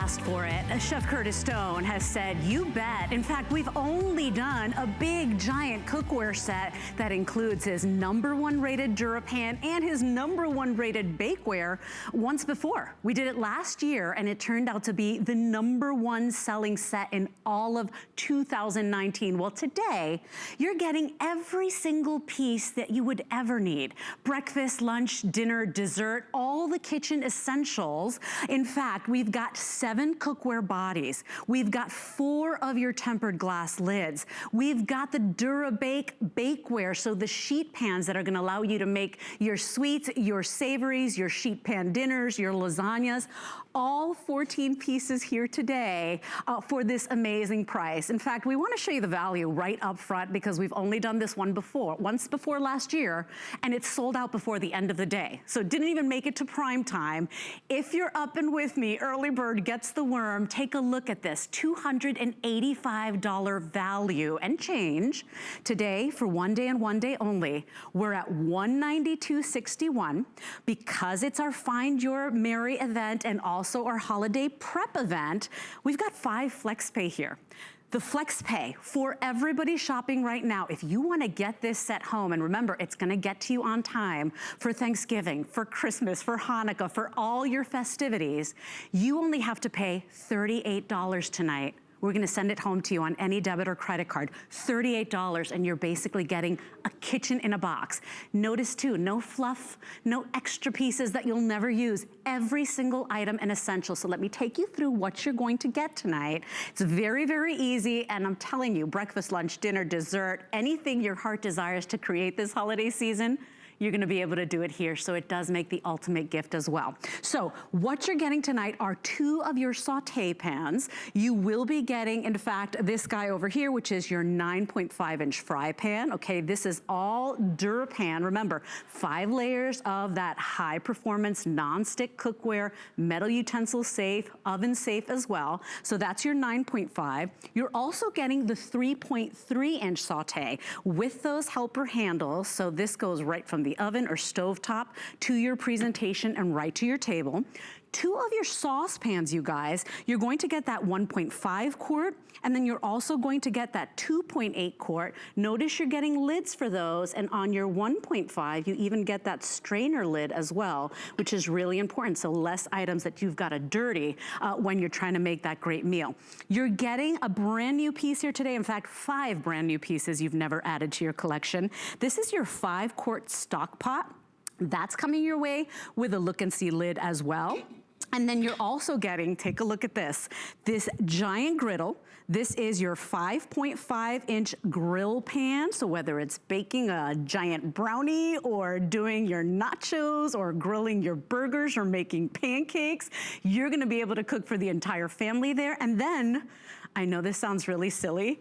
asked for it. Chef Curtis Stone has said, you bet. In fact, we've only done a big, giant cookware set that includes his #1 rated DuraPan and his #1 rated Bakeware once before. We did it last year, and it turned out to be the #1 selling set in all of 2019. Well, today, you're getting every single piece that you would ever need. Breakfast, lunch, dinner, dessert, all the kitchen essentials. In fact, we've got 7 cookware bodies. We've got 4 of your tempered glass lids. We've got the DuraBake bakeware, so the sheet pans that are gonna allow you to make your sweets, your savories, your sheet pan dinners, your lasagnas, all 14 pieces here today for this amazing price. In fact, we wanna show you the value right up front because we've only done this once before last year, and it's sold out before the end of the day. So it didn't even make it to prime time. If you're up and with me, early bird gets the worm. Take a look at this, $285 value and change. Today, for one day and one day only, we're at $192.61. Because it's our Find Your Merry event and also our holiday prep event, we've got 5 flex pay here. The flex pay for everybody shopping right now, if you wanna get this set home, and remember, it's gonna get to you on time for Thanksgiving, for Christmas, for Hanukkah, for all your festivities, you only have to pay $38 tonight. We're gonna send it home to you on any debit or credit card, $38, and you're basically getting a kitchen in a box. Notice too, no fluff, no extra pieces that you'll never use. Every single item an essential. So let me take you through what you're going to get tonight. It's very, very easy, and I'm telling you, breakfast, lunch, dinner, dessert, anything your heart desires to create this holiday season, you're gonna be able to do it here, so it does make the ultimate gift as well. So what you're getting tonight are 2 of your saute pans. You will be getting, in fact, this guy over here, which is your 9.5-inch fry pan. Okay, this is all DuraPan. Remember, 5 layers of that high performance non-stick cookware, metal utensil safe, oven safe as well. So that's your 9.5. You're also getting the 3.3-inch saute with those helper handles. So this goes right from the oven or stovetop to your presentation and right to your table. 2 of your saucepans, you guys, you're going to get that 1.5 quart, and then you're also going to get that 2.8 quart. Notice you're getting lids for those, and on your 1.5, you even get that strainer lid as well, which is really important, so less items that you've got to dirty when you're trying to make that great meal. You're getting a brand new piece here today, in fact, 5 brand new pieces you've never added to your collection. This is your 5-quart stock pot. That's coming your way with a look and see lid as well. And then you're also getting, take a look at this giant griddle. This is your 5.5-inch grill pan. So whether it's baking a giant brownie or doing your nachos or grilling your burgers or making pancakes, you're gonna be able to cook for the entire family there. And then, I know this sounds really silly,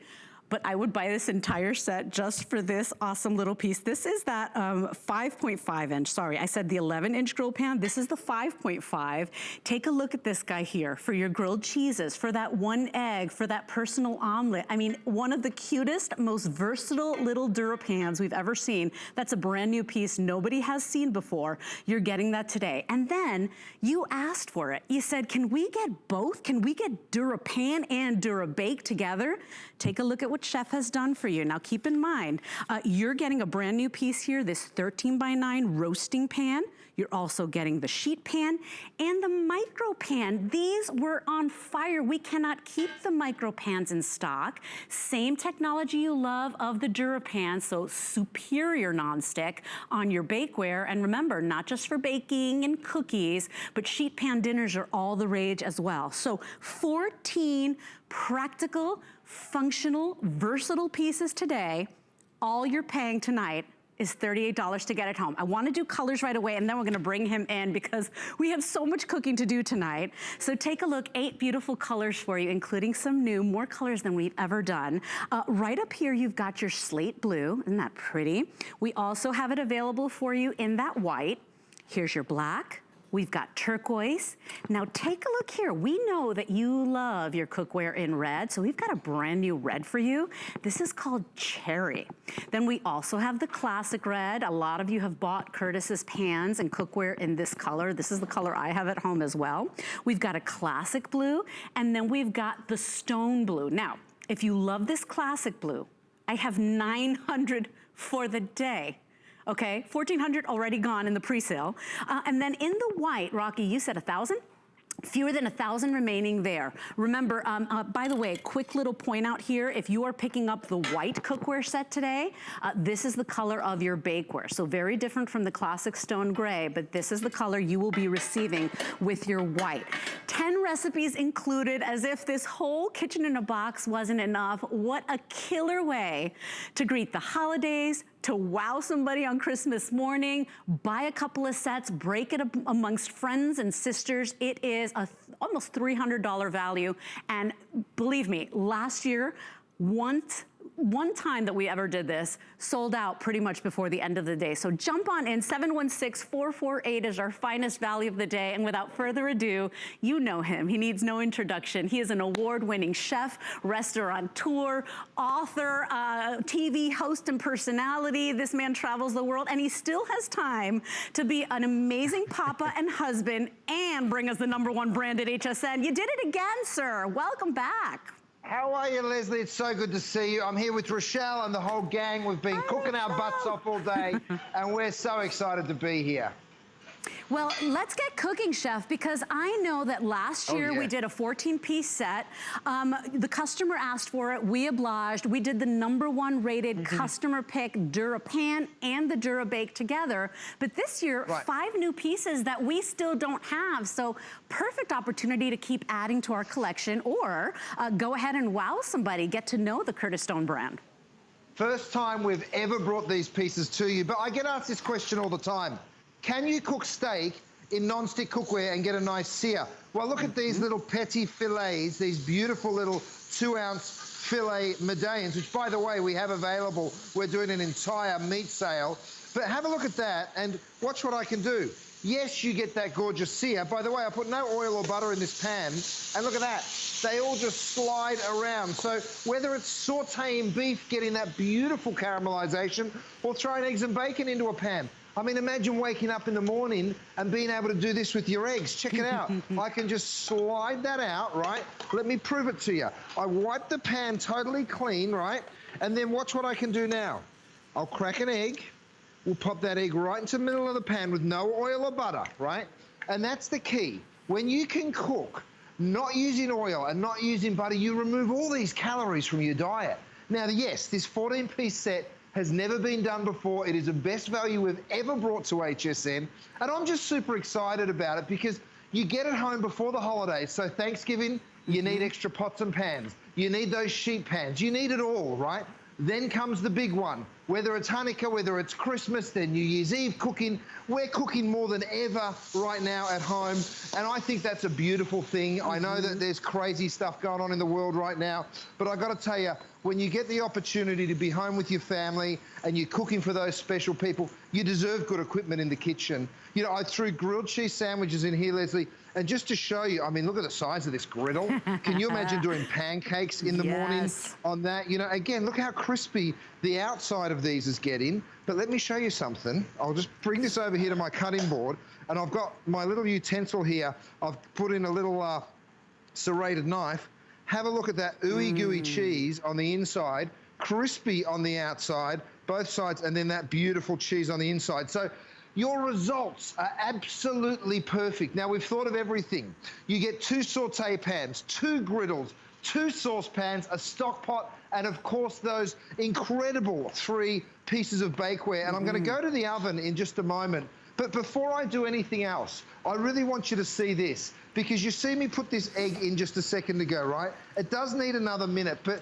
but I would buy this entire set just for this awesome little piece. This is that 5.5-inch, sorry, I said the 11-inch grill pan. This is the 5.5. Take a look at this guy here for your grilled cheeses, for that 1 egg, for that personal omelet. I mean, one of the cutest, most versatile little DuraPans we've ever seen. That's a brand new piece nobody has seen before. You're getting that today. And then you asked for it. You said, can we get both? Can we get DuraPan and DuraBake together? Take a look at what Chef has done for you. Now keep in mind, you're getting a brand new piece here, this 13x9 roasting pan. You're also getting the sheet pan and the micro pan. These were on fire. We cannot keep the micro pans in stock. Same technology you love of the DuraPan, so superior nonstick on your bakeware. And remember, not just for baking and cookies, but sheet pan dinners are all the rage as well. So 14 practical, functional, versatile pieces today. All you're paying tonight is $38 to get it home. I wanna do colors right away, and then we're gonna bring him in because we have so much cooking to do tonight. So take a look, 8 beautiful colors for you, including some new, more colors than we've ever done. Right up here, you've got your slate blue. Isn't that pretty? We also have it available for you in that white. Here's your black. we've got turquoise. Now take a look here. We know that you love your cookware in red, so we've got a brand new red for you. This is called cherry. Then we also have the classic red. A lot of you have bought Curtis's pans and cookware in this color. This is the color I have at home as well. We've got a classic blue, and then we've got the stone blue. Now, if you love this classic blue, I have 900 for the day. Okay, 1,400 already gone in the pre-sale. And then in the white, Rocky, you said 1,000? Fewer than 1,000 remaining there. Remember, by the way, quick little point out here, if you are picking up the white cookware set today, this is the color of your bakeware. So very different from the classic stone gray, but this is the color you will be receiving with your white. 10 recipes included, as if this whole kitchen in a box wasn't enough. What a killer way to greet the holidays, to wow somebody on Christmas morning, buy a couple of sets, break it amongst friends and sisters. It is almost $300 value. And believe me, last year, one time that we ever did this, sold out pretty much before the end of the day. So jump on in, 716-448 is our finest value of the day. And without further ado, you know him. He needs no introduction. He is an award-winning chef, restaurateur, author, TV host and personality. This man travels the world, and he still has time to be an amazing papa and husband and bring us the #1 brand at HSN. You did it again, sir. Welcome back. How are you, Leslie? It's so good to see you. I'm here with Rochelle and the whole gang. We've been cooking our butts off all day, and we're so excited to be here. Well, let's get cooking, Chef, because I know that last year we did a 14-piece set. The customer asked for it. We obliged. We did the #1 rated customer pick DuraPan and the DuraBake together. But this year, 5 new pieces that we still don't have. So perfect opportunity to keep adding to our collection, or go ahead and wow somebody. Get to know the Curtis Stone brand. First time we've ever brought these pieces to you, but I get asked this question all the time. Can you cook steak in non-stick cookware and get a nice sear? Well, look at these little petit filets, these beautiful little 2-ounce filet medallions, which, by the way, we have available. We're doing an entire meat sale. But have a look at that and watch what I can do. Yes, you get that gorgeous sear. By the way, I put no oil or butter in this pan. And look at that. They all just slide around. So whether it's sauteing beef, getting that beautiful caramelization, or throwing eggs and bacon into a pan. I mean, imagine waking up in the morning and being able to do this with your eggs. Check it out. I can just slide that out, right? Let me prove it to you. I wipe the pan totally clean, right? And then watch what I can do now. I'll crack an egg. We'll pop that egg right into the middle of the pan with no oil or butter, right? And that's the key. When you can cook, not using oil and not using butter, you remove all these calories from your diet. Now, yes, this 14-piece set has never been done before. It is the best value we've ever brought to HSN. And I'm just super excited about it because you get it home before the holidays. So Thanksgiving, you need extra pots and pans. You need those sheet pans. You need it all, right? Then comes the big one. Whether it's Hanukkah, whether it's Christmas, then New Year's Eve cooking. We're cooking more than ever right now at home, and I think that's a beautiful thing. I know that there's crazy stuff going on in the world right now, but I got to tell you, when you get the opportunity to be home with your family and you're cooking for those special people, you deserve good equipment in the kitchen. You know, I threw grilled cheese sandwiches in here, Leslie, and just to show you, I mean, look at the size of this griddle. Can you imagine doing pancakes in the morning on that? You know, again, look how crispy the outside of these is getting. But let me show you something. I'll just bring this over here to my cutting board, and I've got my little utensil here. I've put in a little serrated knife. Have a look at that ooey gooey cheese on the inside, crispy on the outside, both sides, and then that beautiful cheese on the inside. So your results are absolutely perfect. Now, we've thought of everything. You get 2 saute pans, 2 griddles, 2 saucepans, a stock pot, and of course those incredible 3 pieces of bakeware. And I'm going to go to the oven in just a moment. But before I do anything else, I really want you to see this, because you see me put this egg in just a second ago, right? It does need another minute, but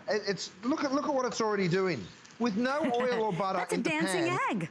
it's look at what it's already doing. With no oil or butter That's in the pan. That's a dancing egg.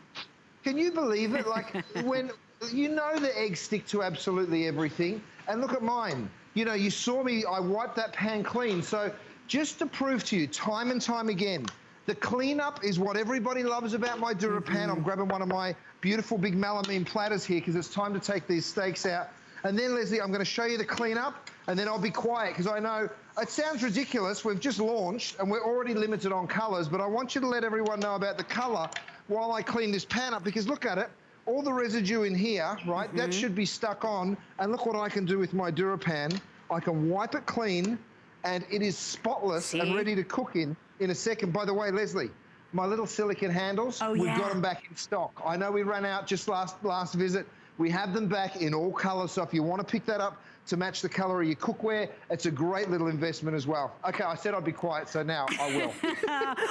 Can you believe it? Like, when you know the eggs stick to absolutely everything, and look at mine. You know, you saw me, I wiped that pan clean. So just to prove to you time and time again, The cleanup is what everybody loves about my DuraPan. I'm grabbing one of my beautiful big melamine platters here because it's time to take these steaks out. And then, Leslie, I'm going to show you the cleanup, and then I'll be quiet because I know it sounds ridiculous. We've just launched, and we're already limited on colors, but I want you to let everyone know about the color while I clean this pan up, because look at it. All the residue in here, right, that should be stuck on. And look what I can do with my DuraPan. I can wipe it clean, and it is spotless and ready to cook in a second. By the way, Leslie, my little silicone handles, we've got them back in stock. I know we ran out just last visit. We have them back in all colors, so if you want to pick that up to match the color of your cookware, it's a great little investment as well. Okay, I said I'd be quiet, so now I will.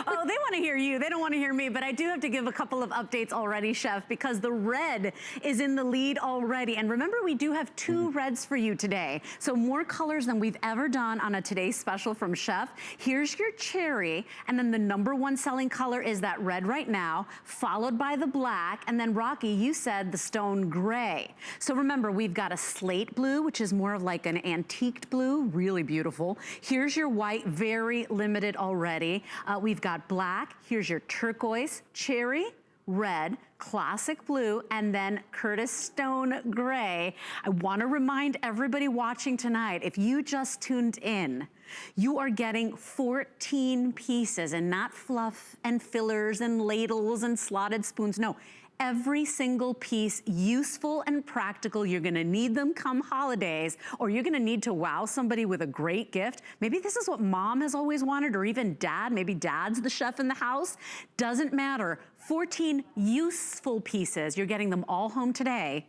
Oh, they want to hear you. They don't want to hear me, but I do have to give a couple of updates already, Chef, because the red is in the lead already. And remember, we do have 2 reds for you today. So more colors than we've ever done on a Today's Special from Chef. Here's your cherry, and then the #1 selling color is that red right now, followed by the black, and then Rocky, you said the stone gray. So remember, we've got a slate blue, which is more of like an antiqued blue, really beautiful. Here's your white, very limited already. We've got black, here's your turquoise, cherry, red, classic blue, and then Curtis Stone Gray. I want to remind everybody watching tonight, if you just tuned in, you are getting 14 pieces, and not fluff and fillers and ladles and slotted spoons. No. Every single piece useful and practical. You're gonna need them come holidays, or you're gonna need to wow somebody with a great gift. Maybe this is what mom has always wanted, or even dad. Maybe dad's the chef in the house. Doesn't matter. 14 useful pieces. You're getting them all home today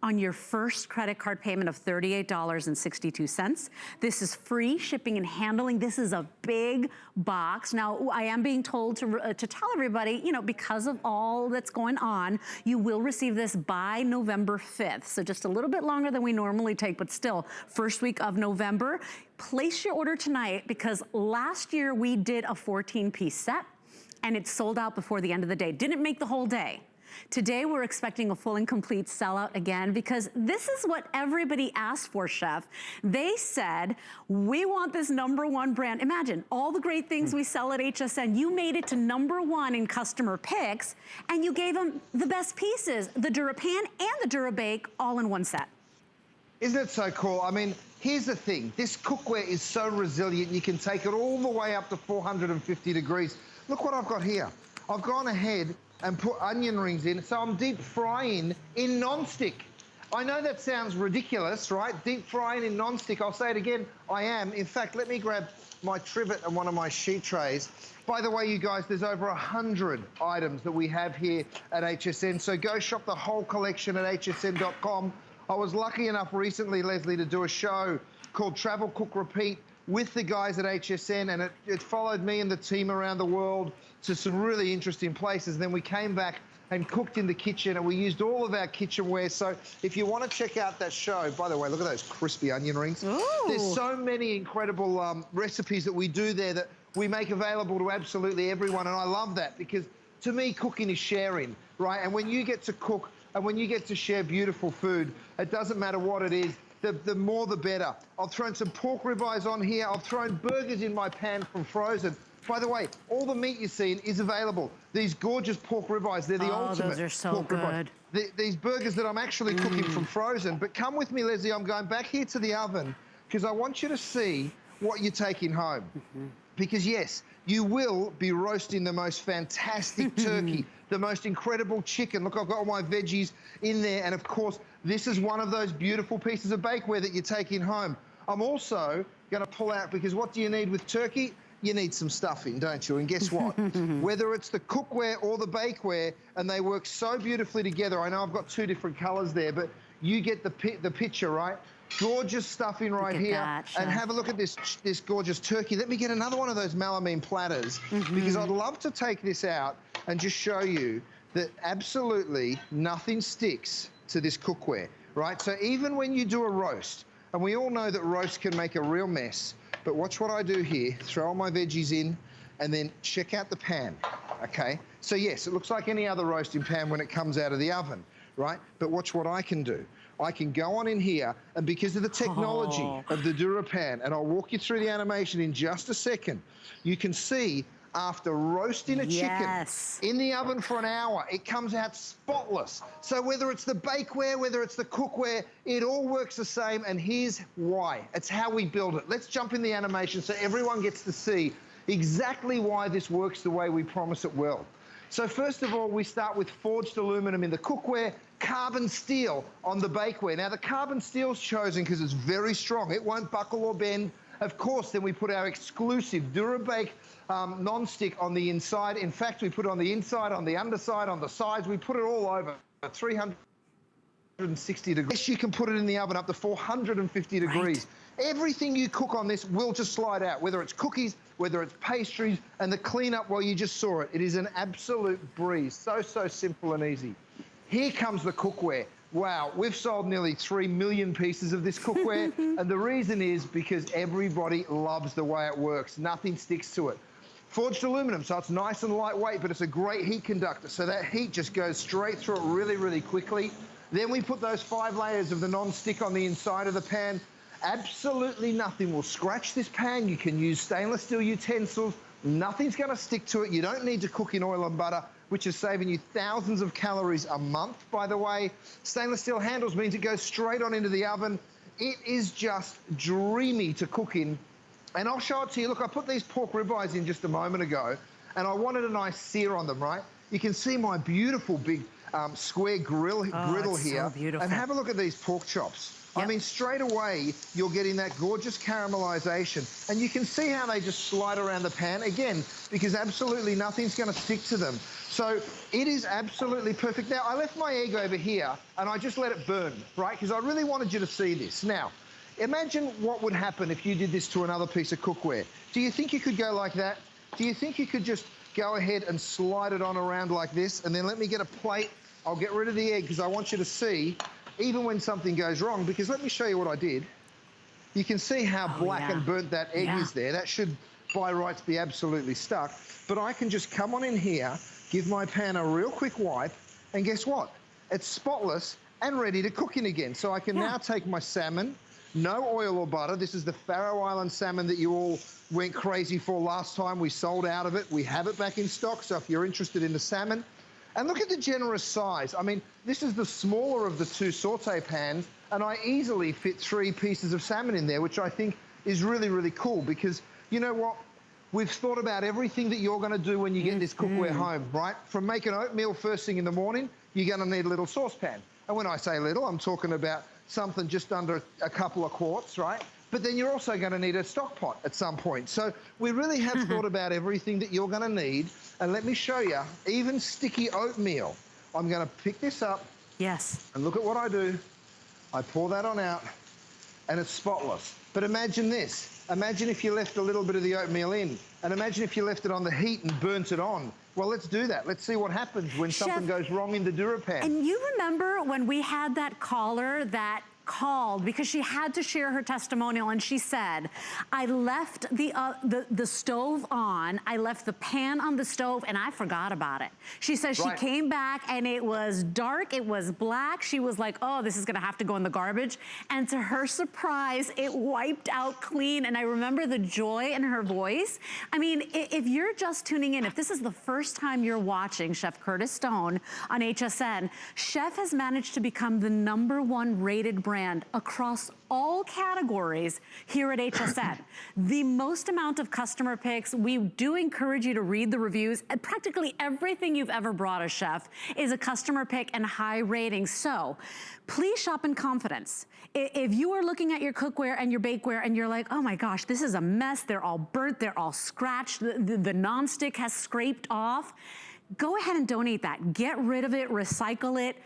on your first credit card payment of $38.62. This is free shipping and handling. This is a big box. Now, I am being told to tell everybody, you know, because of all that's going on, you will receive this by November 5th. So just a little bit longer than we normally take, but still, first week of November. Place your order tonight, because last year we did a 14-piece set, and it sold out before the end of the day. Didn't make the whole day. Today, we're expecting a full and complete sellout again, because this is what everybody asked for, Chef. They said, we want this #1 brand. Imagine all the great things we sell at HSN. You made it to #1 in customer picks, and you gave them the best pieces, the DuraPan and the DuraBake, all in one set. Isn't it so cool? I mean, here's the thing. This cookware is so resilient. You can take it all the way up to 450 degrees. Look what I've got here. I've gone ahead and put onion rings in, so I'm deep frying in non-stick. I know that sounds ridiculous, right? Deep frying in non-stick. I'll say it again, I am. In fact, let me grab my trivet and one of my sheet trays. By the way, you guys, there's over 100 items that we have here at HSN, so go shop the whole collection at hsn.com. I was lucky enough recently, Leslie, to do a show called Travel, Cook, Repeat with the guys at HSN, and it followed me and the team around the world to some really interesting places. And then we came back and cooked in the kitchen, and we used all of our kitchenware. So if you want to check out that show, by the way, look at those crispy onion rings. Ooh. There's so many incredible recipes that we do there that we make available to absolutely everyone, and I love that, because to me, cooking is sharing, right? And when you get to cook and when you get to share beautiful food, it doesn't matter what it is, the more the better. I've thrown some pork ribeyes on here. I've thrown burgers in my pan from frozen. By the way, all the meat you're seeing is available. These gorgeous pork ribeyes, they're the ultimate. Those are so good. These burgers that I'm actually cooking from frozen. But come with me, Leslie, I'm going back here to the oven, because I want you to see what you're taking home. Because yes, you will be roasting the most fantastic turkey, the most incredible chicken. Look, I've got all my veggies in there. And of course, this is one of those beautiful pieces of bakeware that you're taking home. I'm also going to pull out, because what do you need with turkey? You need some stuffing, don't you? And guess what? Whether it's the cookware or the bakeware, and they work so beautifully together. I know I've got 2 different colors there, but you get the picture, right? Gorgeous stuffing right here. And have a look at this gorgeous turkey. Let me get another one of those melamine platters, because I'd love to take this out and just show you that absolutely nothing sticks to this cookware, right? So even when you do a roast, and we all know that roast can make a real mess, but watch what I do here. Throw all my veggies in, and then check out the pan, okay? So yes, it looks like any other roasting pan when it comes out of the oven, right? But watch what I can do. I can go on in here, and because of the technology of the DuraPan, and I'll walk you through the animation in just a second, you can see after roasting a Yes. chicken in the oven for an hour, it comes out spotless. So whether it's the bakeware, whether it's the cookware, it all works the same, and here's why. It's how we build it. Let's jump in the animation so everyone gets to see exactly why this works the way we promise it will. So first of all, we start with forged aluminum in the cookware, carbon steel on the bakeware. Now the carbon steel's chosen because it's very strong. It won't buckle or bend. Of course, then we put our exclusive Durabake non-stick on the inside. In fact, we put it on the inside, on the underside, on the sides. We put it all over 360 degrees. Yes, you can put it in the oven up to 450 degrees. Right. Everything you cook on this will just slide out, whether it's cookies, whether it's pastries, and the cleanup, well, you just saw it. It is an absolute breeze. So, so simple and easy. Here comes the cookware. Wow, we've sold nearly 3 million pieces of this cookware, and the reason is because everybody loves the way it works. Nothing sticks to it. Forged aluminum, so it's nice and lightweight, but it's a great heat conductor, so that heat just goes straight through it really, really quickly. Then we put those 5 layers of the non-stick on the inside of the pan. Absolutely nothing will scratch this pan. You can use stainless steel utensils. Nothing's going to stick to it. You don't need to cook in oil and butter, which is saving you thousands of calories a month, by the way. Stainless steel handles means it goes straight on into the oven. It is just dreamy to cook in. And I'll show it to you. Look, I put these pork ribeyes in just a moment ago, and I wanted a nice sear on them, right? You can see my beautiful big square griddle here. So beautiful. And have a look at these pork chops. Yep. I mean, straight away, you're getting that gorgeous caramelization. And you can see how they just slide around the pan, again, because absolutely nothing's going to stick to them. So it is absolutely perfect. Now, I left my egg over here, and I just let it burn, right? Because I really wanted you to see this. Now, imagine what would happen if you did this to another piece of cookware. Do you think you could go like that? Do you think you could just go ahead and slide it on around like this? And then let me get a plate. I'll get rid of the egg because I want you to see, even when something goes wrong, because let me show you what I did. You can see how black and burnt that egg is there. That should, by rights, be absolutely stuck. But I can just come on in here, give my pan a real quick wipe, and guess what? It's spotless and ready to cook in again. So I can now take my salmon, no oil or butter. This is the Faroe Island salmon that you all went crazy for last time. We sold out of it. We have it back in stock, so if you're interested in the salmon. And look at the generous size. I mean, this is the smaller of the 2 saute pans, and I easily fit 3 pieces of salmon in there, which I think is really, really cool because, you know what? We've thought about everything that you're going to do when you get this cookware home, right? From making oatmeal first thing in the morning, you're going to need a little saucepan. And when I say little, I'm talking about something just under a couple of quarts, right? But then you're also going to need a stock pot at some point. So we really have thought about everything that you're going to need. And let me show you, even sticky oatmeal. I'm going to pick this up. Yes. And look at what I do. I pour that on out, and it's spotless. But imagine this. Imagine if you left a little bit of the oatmeal in. And imagine if you left it on the heat and burnt it on. Well, let's do that. Let's see what happens when something goes wrong in the DuraPan. And you remember when we had that caller that called because she had to share her testimonial, and she said, I left the stove on, I left the pan on the stove, and I forgot about it. She says she came back and it was dark, it was black. She was like, oh, this is gonna have to go in the garbage. And to her surprise, it wiped out clean. And I remember the joy in her voice. I mean, if you're just tuning in, if this is the first time you're watching Chef Curtis Stone on HSN, Chef has managed to become the #1 rated brand across all categories here at HSN. The most amount of customer picks. We do encourage you to read the reviews. And practically everything you've ever brought a chef is a customer pick and high ratings. So please shop in confidence. If you are looking at your cookware and your bakeware and you're like, oh my gosh, this is a mess, they're all burnt, they're all scratched, the nonstick has scraped off, go ahead and donate that. Get rid of it, recycle it.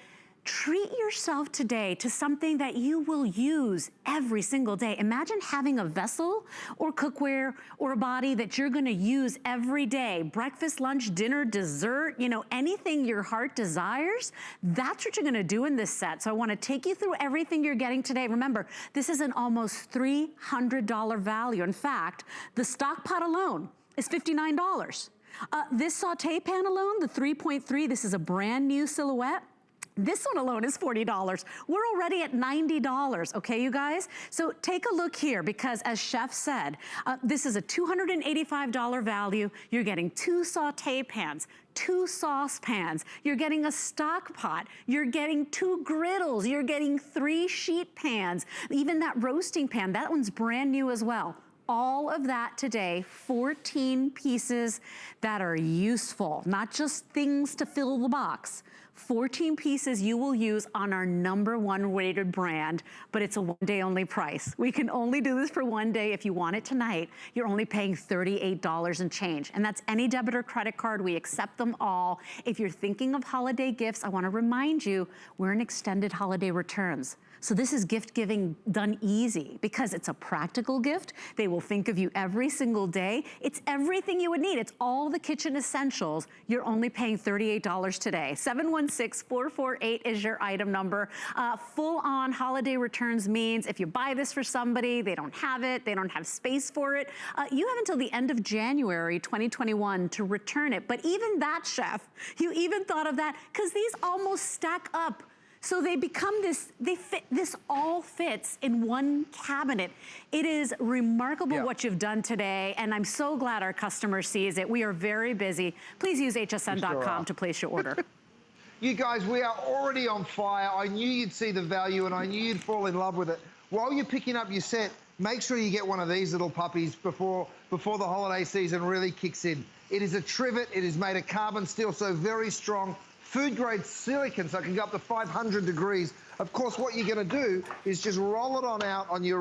Treat yourself today to something that you will use every single day. Imagine having a vessel or cookware or a body that you're gonna use every day. Breakfast, lunch, dinner, dessert, you know, anything your heart desires, that's what you're gonna do in this set. So I wanna take you through everything you're getting today. Remember, this is an almost $300 value. In fact, the stock pot alone is $59. This saute pan alone, the 3.3, this is a brand new silhouette. This one alone is $40. We're already at $90, okay, you guys? So take a look here, because as Chef said, this is a $285 value. You're getting 2 saute pans, 2 saucepans, you're getting a stock pot, you're getting 2 griddles, you're getting 3 sheet pans, even that roasting pan, that one's brand new as well. All of that today, 14 pieces that are useful, not just things to fill the box. 14 pieces you will use on our #1 rated brand, but it's a one-day only price. We can only do this for one day. If you want it tonight, you're only paying $38 and change. And that's any debit or credit card. We accept them all. If you're thinking of holiday gifts, I want to remind you, we're in extended holiday returns. So this is gift giving done easy because it's a practical gift. They will think of you every single day. It's everything you would need. It's all the kitchen essentials. You're only paying $38 today. 716-448 is your item number. Full on holiday returns means if you buy this for somebody, they don't have it, they don't have space for it, you have until the end of January 2021 to return it. But even that, Chef, you even thought of that because these almost stack up. So they become this, this all fits in one cabinet. It is remarkable what you've done today, and I'm so glad our customer sees it. We are very busy. Please use hsn.com to place your order. You guys, we are already on fire. I knew you'd see the value, and I knew you'd fall in love with it. While you're picking up your set, make sure you get one of these little puppies before the holiday season really kicks in. It is a trivet. It is made of carbon steel, so very strong. Food grade silicone, so it can go up to 500 degrees. Of course, what you're going to do is just roll it on out on your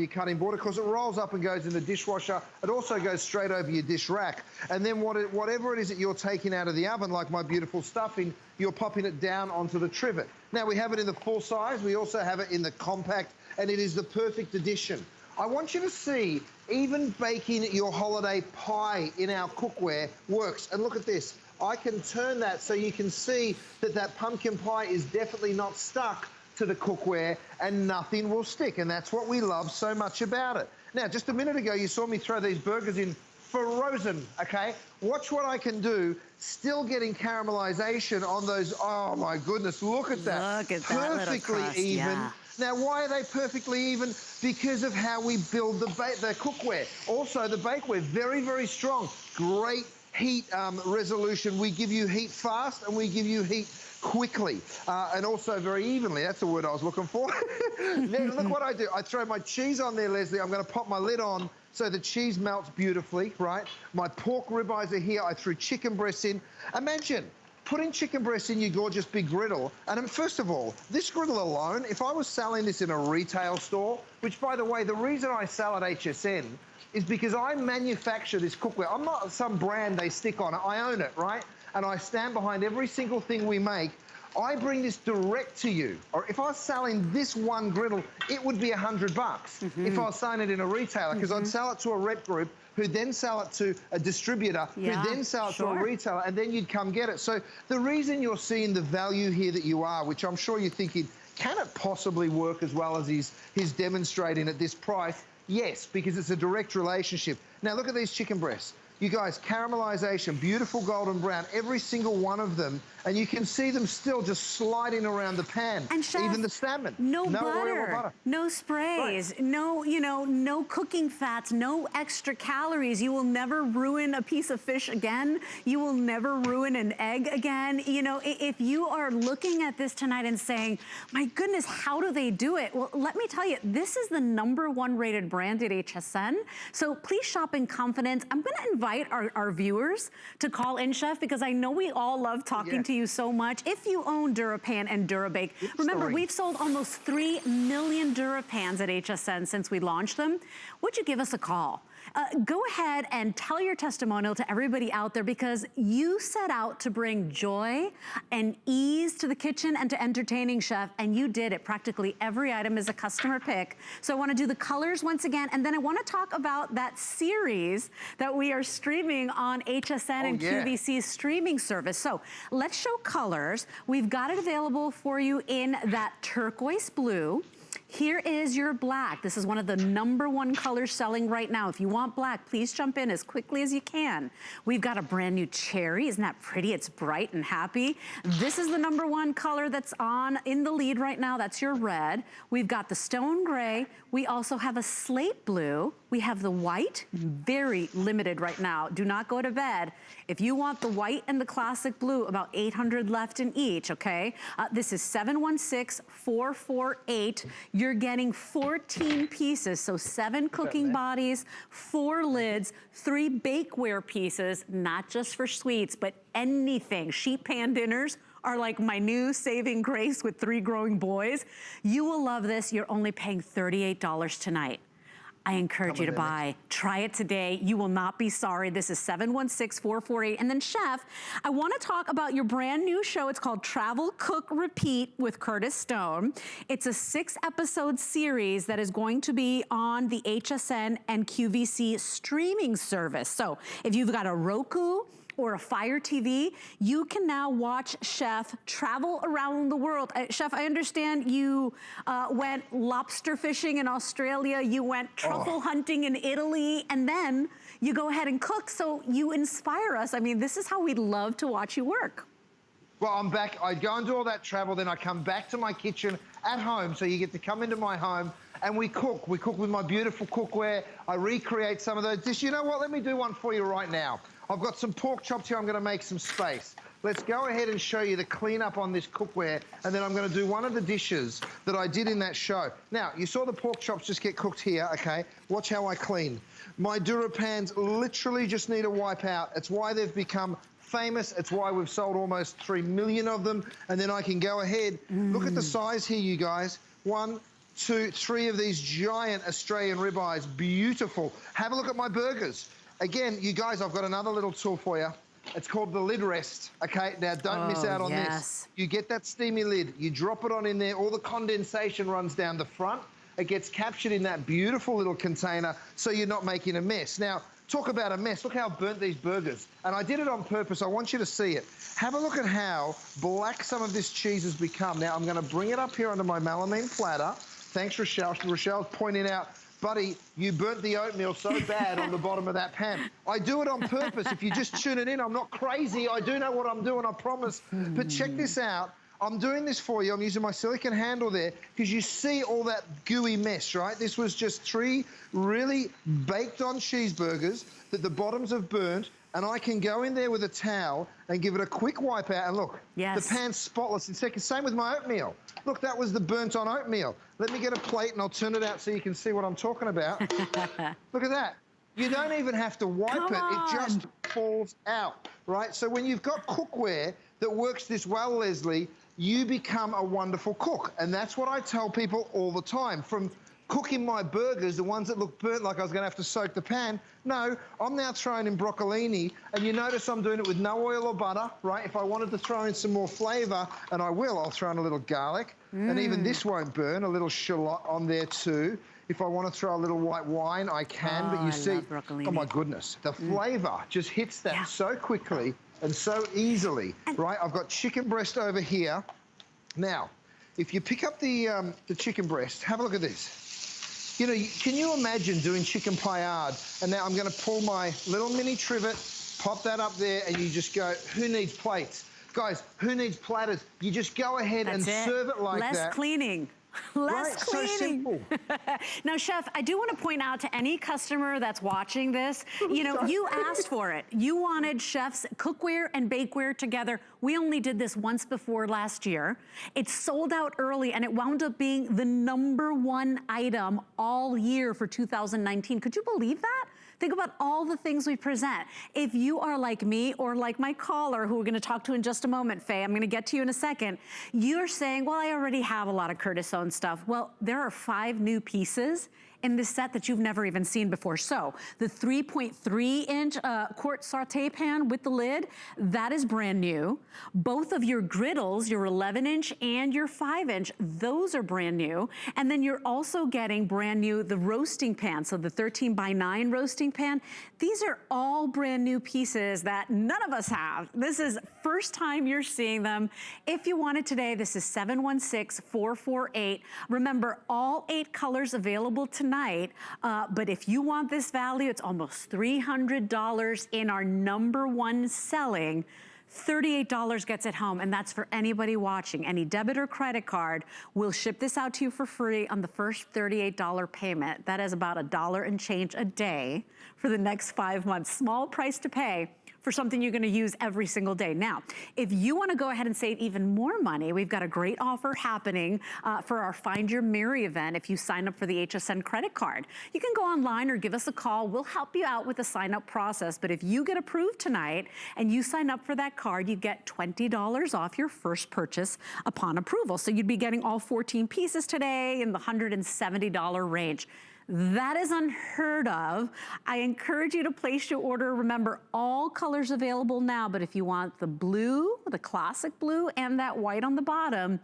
cutting board. Of course, it rolls up and goes in the dishwasher. It also goes straight over your dish rack. And then whatever it is that you're taking out of the oven, like my beautiful stuffing, you're popping it down onto the trivet. Now, we have it in the full size. We also have it in the compact, and it is the perfect addition. I want you to see, even baking your holiday pie in our cookware works. And look at this. I can turn that so you can see that that pumpkin pie is definitely not stuck to the cookware and nothing will stick. And that's what we love so much about it. Now, just a minute ago, you saw me throw these burgers in frozen, okay? Watch what I can do, still getting caramelization on those. Oh, my goodness, look at that. Look at that perfectly crust, even. yeah. Now, why are they perfectly even? Because of how we build the cookware. Also, the bakeware, very, very strong. Great heat resolution. We give you heat fast and we give you heat quickly and also very evenly. That's the word I was looking for. Then look what I do. I throw my cheese on there, Leslie. I'm going to pop my lid on so the cheese melts beautifully, right? My pork ribeyes are here. I threw chicken breasts in. Imagine putting chicken breasts in your gorgeous big griddle. And first of all, this griddle alone, if I was selling this in a retail store, which, by the way, the reason I sell at HSN is because I manufacture this cookware. I'm not some brand they stick on. I own it, right? And I stand behind every single thing we make. I bring this direct to you. Or if I was selling this one griddle, it would be $100 if I was selling it in a retailer, because I'd sell it to a rep group who then sell it to a distributor, who then sell it to a retailer, and then you'd come get it. So the reason you're seeing the value here that you are, which I'm sure you're thinking, can it possibly work as well as he's demonstrating at this price? Yes, because it's a direct relationship. Now, look at these chicken breasts. You guys, caramelization, beautiful golden brown, every single one of them, and you can see them still just sliding around the pan. And Chef, even the salmon. No oil butter, or butter. no sprays, no, no cooking fats, no extra calories. You will never ruin a piece of fish again. You will never ruin an egg again. You know, if you are looking at this tonight and saying, my goodness, how do they do it? Well, let me tell you, this is the #1 rated brand at HSN. So please shop in confidence. I'm going to invite our viewers to call in, Chef, because I know we all love talking to you so much. If you own DuraPan and DuraBake, remember, we've sold almost 3 million DuraPans at HSN since we launched them. Would you give us a call? Go ahead and tell your testimonial to everybody out there, because you set out to bring joy and ease to the kitchen and to entertaining, Chef, and you did it. Practically every item is a customer pick. So I want to do the colors once again, and then I want to talk about that series that we are streaming on HSN and QVC's streaming service. So let's show colors. We've got it available for you in that turquoise blue. Here is your black. This is one of the #1 colors selling right now. If you want black, please jump in as quickly as you can. We've got a brand new cherry. Isn't that pretty? It's bright and happy. This is the #1 color that's in the lead right now. That's your red. We've got the stone gray. We also have a slate blue. We have the white, very limited right now. Do not go to bed. If you want the white and the classic blue, about 800 left in each, okay? This is 716448. You're getting 14 pieces, so 7 cooking bodies, 4 lids, 3 bakeware pieces, not just for sweets, but anything. Sheet pan dinners are like my new saving grace with 3 growing boys. You will love this. You're only paying $38 tonight. I encourage you to buy. Try it today. You will not be sorry. This is 716448. And then Chef, I want to talk about your brand new show. It's called Travel, Cook, Repeat with Curtis Stone. It's a 6-episode series that is going to be on the HSN and QVC streaming service. So if you've got a Roku or a Fire TV, you can now watch Chef travel around the world. Chef, I understand you went lobster fishing in Australia, you went truffle hunting in Italy, and then you go ahead and cook, so you inspire us. I mean, this is how we'd love to watch you work. Well, I'm back. I go and do all that travel, then I come back to my kitchen at home, so you get to come into my home, and we cook. We cook with my beautiful cookware. I recreate some of those dishes. You know what? Let me do one for you right now. I've got some pork chops here. I'm going to make some space. Let's go ahead and show you the cleanup on this cookware, and then I'm going to do one of the dishes that I did in that show. Now, you saw the pork chops just get cooked here, okay? Watch how I clean. My DuraPans literally just need a wipe out. It's why they've become famous. It's why we've sold almost 3 million of them. And then I can go ahead. Look at the size here, you guys. 1, 2, 3 of these giant Australian ribeyes. Beautiful. Have a look at my burgers. Again, you guys, I've got another little tool for you. It's called the lid rest, okay? Now, don't miss out on this. You get that steamy lid, you drop it on in there, all the condensation runs down the front. It gets captured in that beautiful little container so you're not making a mess. Now, talk about a mess. Look how burnt these burgers. And I did it on purpose. I want you to see it. Have a look at how black some of this cheese has become. Now, I'm going to bring it up here onto my melamine platter. Thanks, Rochelle. Rochelle's pointing out, buddy, you burnt the oatmeal so bad on the bottom of that pan. I do it on purpose. If you just tune it in, I'm not crazy. I do know what I'm doing, I promise. But check this out. I'm doing this for you. I'm using my silicone handle there because you see all that gooey mess, right? This was just 3 really baked-on cheeseburgers that the bottoms have burnt, and I can go in there with a towel and give it a quick wipe out, and look, the pan's spotless in seconds. Same with my oatmeal. Look, that was the burnt-on oatmeal. Let me get a plate, and I'll turn it out so you can see what I'm talking about. Look at that. You don't even have to wipe it. It just falls out, right? So when you've got cookware that works this well, Leslie, you become a wonderful cook. And that's what I tell people all the time. From cooking my burgers, the ones that look burnt like I was going to have to soak the pan, no, I'm now throwing in broccolini, and you notice I'm doing it with no oil or butter, right? If I wanted to throw in some more flavour, and I will, I'll throw in a little garlic, and even this won't burn, a little shallot on there too. If I want to throw a little white wine, I can, but you see, oh my goodness, the flavour just hits that so quickly and so easily, right? I've got chicken breast over here. Now, if you pick up the chicken breast, have a look at this. You know, can you imagine doing chicken paillard? And now I'm going to pull my little mini trivet, pop that up there, and you just go, who needs plates? Guys, who needs platters? You just go ahead and serve it like that. Less cleaning. Less cleaning. So simple. Now, Chef, I do want to point out to any customer that's watching this, you know, you asked for it. You wanted Chef's cookware and bakeware together. We only did this once before last year. It sold out early, and it wound up being the #1 item all year for 2019. Could you believe that? Think about all the things we present. If you are like me or like my caller, who we're gonna talk to in just a moment, Faye, I'm gonna get to you in a second, you're saying, well, I already have a lot of Curtis Own stuff. Well, there are 5 new pieces in this set that you've never even seen before. So the 3.3-inch quart saute pan with the lid, that is brand new. Both of your griddles, your 11-inch and your 5-inch, those are brand new. And then you're also getting brand new the roasting pan, so the 13x9 roasting pan. These are all brand new pieces that none of us have. This is first time you're seeing them. If you want it today, this is 716-448. Remember, all 8 colors available tonight, but if you want this value, it's almost $300 in our #1 selling. $38 gets it home, and that's for anybody watching. Any debit or credit card will ship this out to you for free on the first $38 payment. That is about $1 and change a day for the next 5 months. Small price to pay for something you're gonna use every single day. Now, if you wanna go ahead and save even more money, we've got a great offer happening for our Find Your Mary event if you sign up for the Hsn Credit Card. You can go online or give us a call. We'll help you out with the sign-up process. But if you get approved tonight and you sign up for that card, you get $20 off your first purchase upon approval. So you'd be getting all 14 pieces today in the $170 range. That is unheard of. I encourage you to place your order. Remember, all colors available now, but if you want the blue, the classic blue, and that white on the bottom,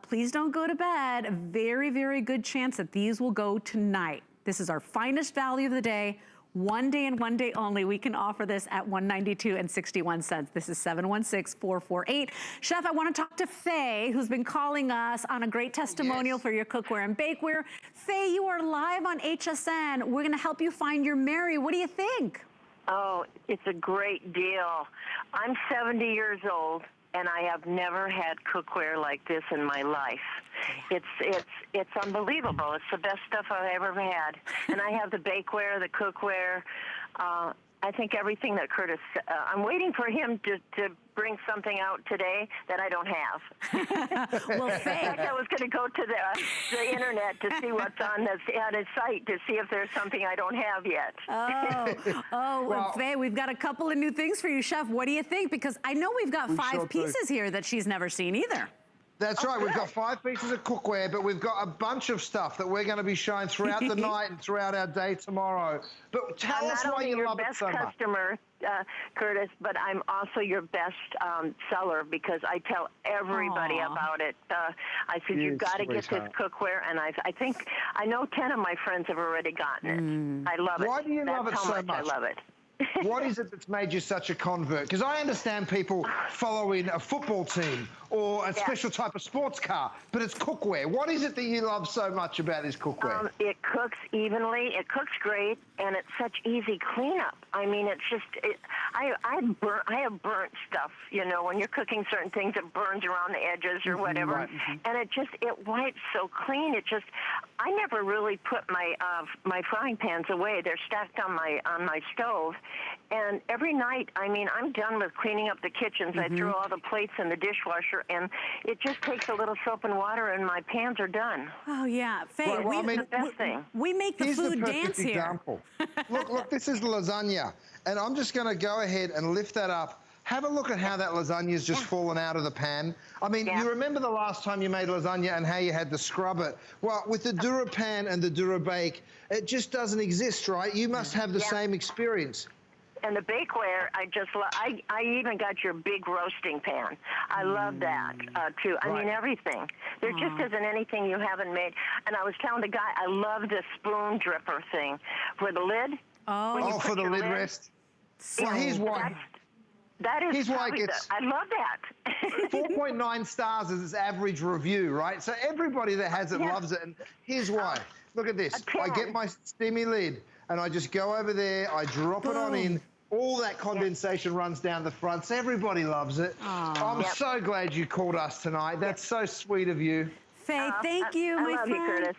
please don't go to bed. A very, very good chance that these will go tonight. This is our finest value of the day. One day and one day only, we can offer this at $192.61. This is 716-448. Chef, I want to talk to Faye, who's been calling us on a great testimonial for your cookware and bakeware. Faye, you are live on HSN. We're going to help you find your Mary. What do you think? Oh, it's a great deal. I'm 70 years old, and I have never had cookware like this in my life. It's unbelievable. It's the best stuff I've ever had. And I have the bakeware, the cookware. I think everything that Curtis, I'm waiting for him to bring something out today that I don't have. Well, Faye, in fact, I was going to go to the internet to see what's on his site to see if there's something I don't have yet. Well, Faye, we've got a couple of new things for you, Chef. What do you think? Because I know we've got 5 pieces here that she's never seen either. That's right. We've got 5 pieces of cookware, but we've got a bunch of stuff that we're going to be showing throughout the night and throughout our day tomorrow. But tell us why you love it so much. I'm not only your best customer, Curtis, but I'm also your best seller because I tell everybody about it. I said, you've got to get this cookware, and I know 10 of my friends have already gotten it. I love it. Why do you love it so much? I love it. What is it that's made you such a convert? Because I understand people following a football team or a special type of sports car, but it's cookware. What is it that you love so much about this cookware? It cooks evenly, it cooks great, and it's such easy cleanup. I mean, it's just, I have burnt stuff, you know, when you're cooking certain things, it burns around the edges or whatever, and it wipes so clean. I never really put my frying pans away. They're stacked on my stove. And every night, I mean, I'm done with cleaning up the kitchens. I throw all the plates in the dishwasher, and it just takes a little soap and water, and my pans are done. Oh, yeah. Faye, we make the food dance here. Example. Look, this is lasagna. And I'm just going to go ahead and lift that up. Have a look at how that lasagna's just fallen out of the pan. I mean, you remember the last time you made lasagna and how you had to scrub it? Well, with the DuraPan and the DuraBake, it just doesn't exist, right? You must have the same experience. And the bakeware, I even got your big roasting pan. I love that, too. I mean, everything. There just isn't anything you haven't made. And I was telling the guy, I love the spoon dripper thing. For the lid. Oh, for the lid rest. Well, here's why. Here's why it gets. I love that. 4.9 stars is its average review, right? So everybody that has it loves it. And here's why. Look at this. I get my steamy lid, and I just go over there. I drop it on in. All that condensation runs down the front, so everybody loves it. I'm so glad you called us tonight. That's so sweet of you. Faye, thank you, my friend. I love you, Curtis.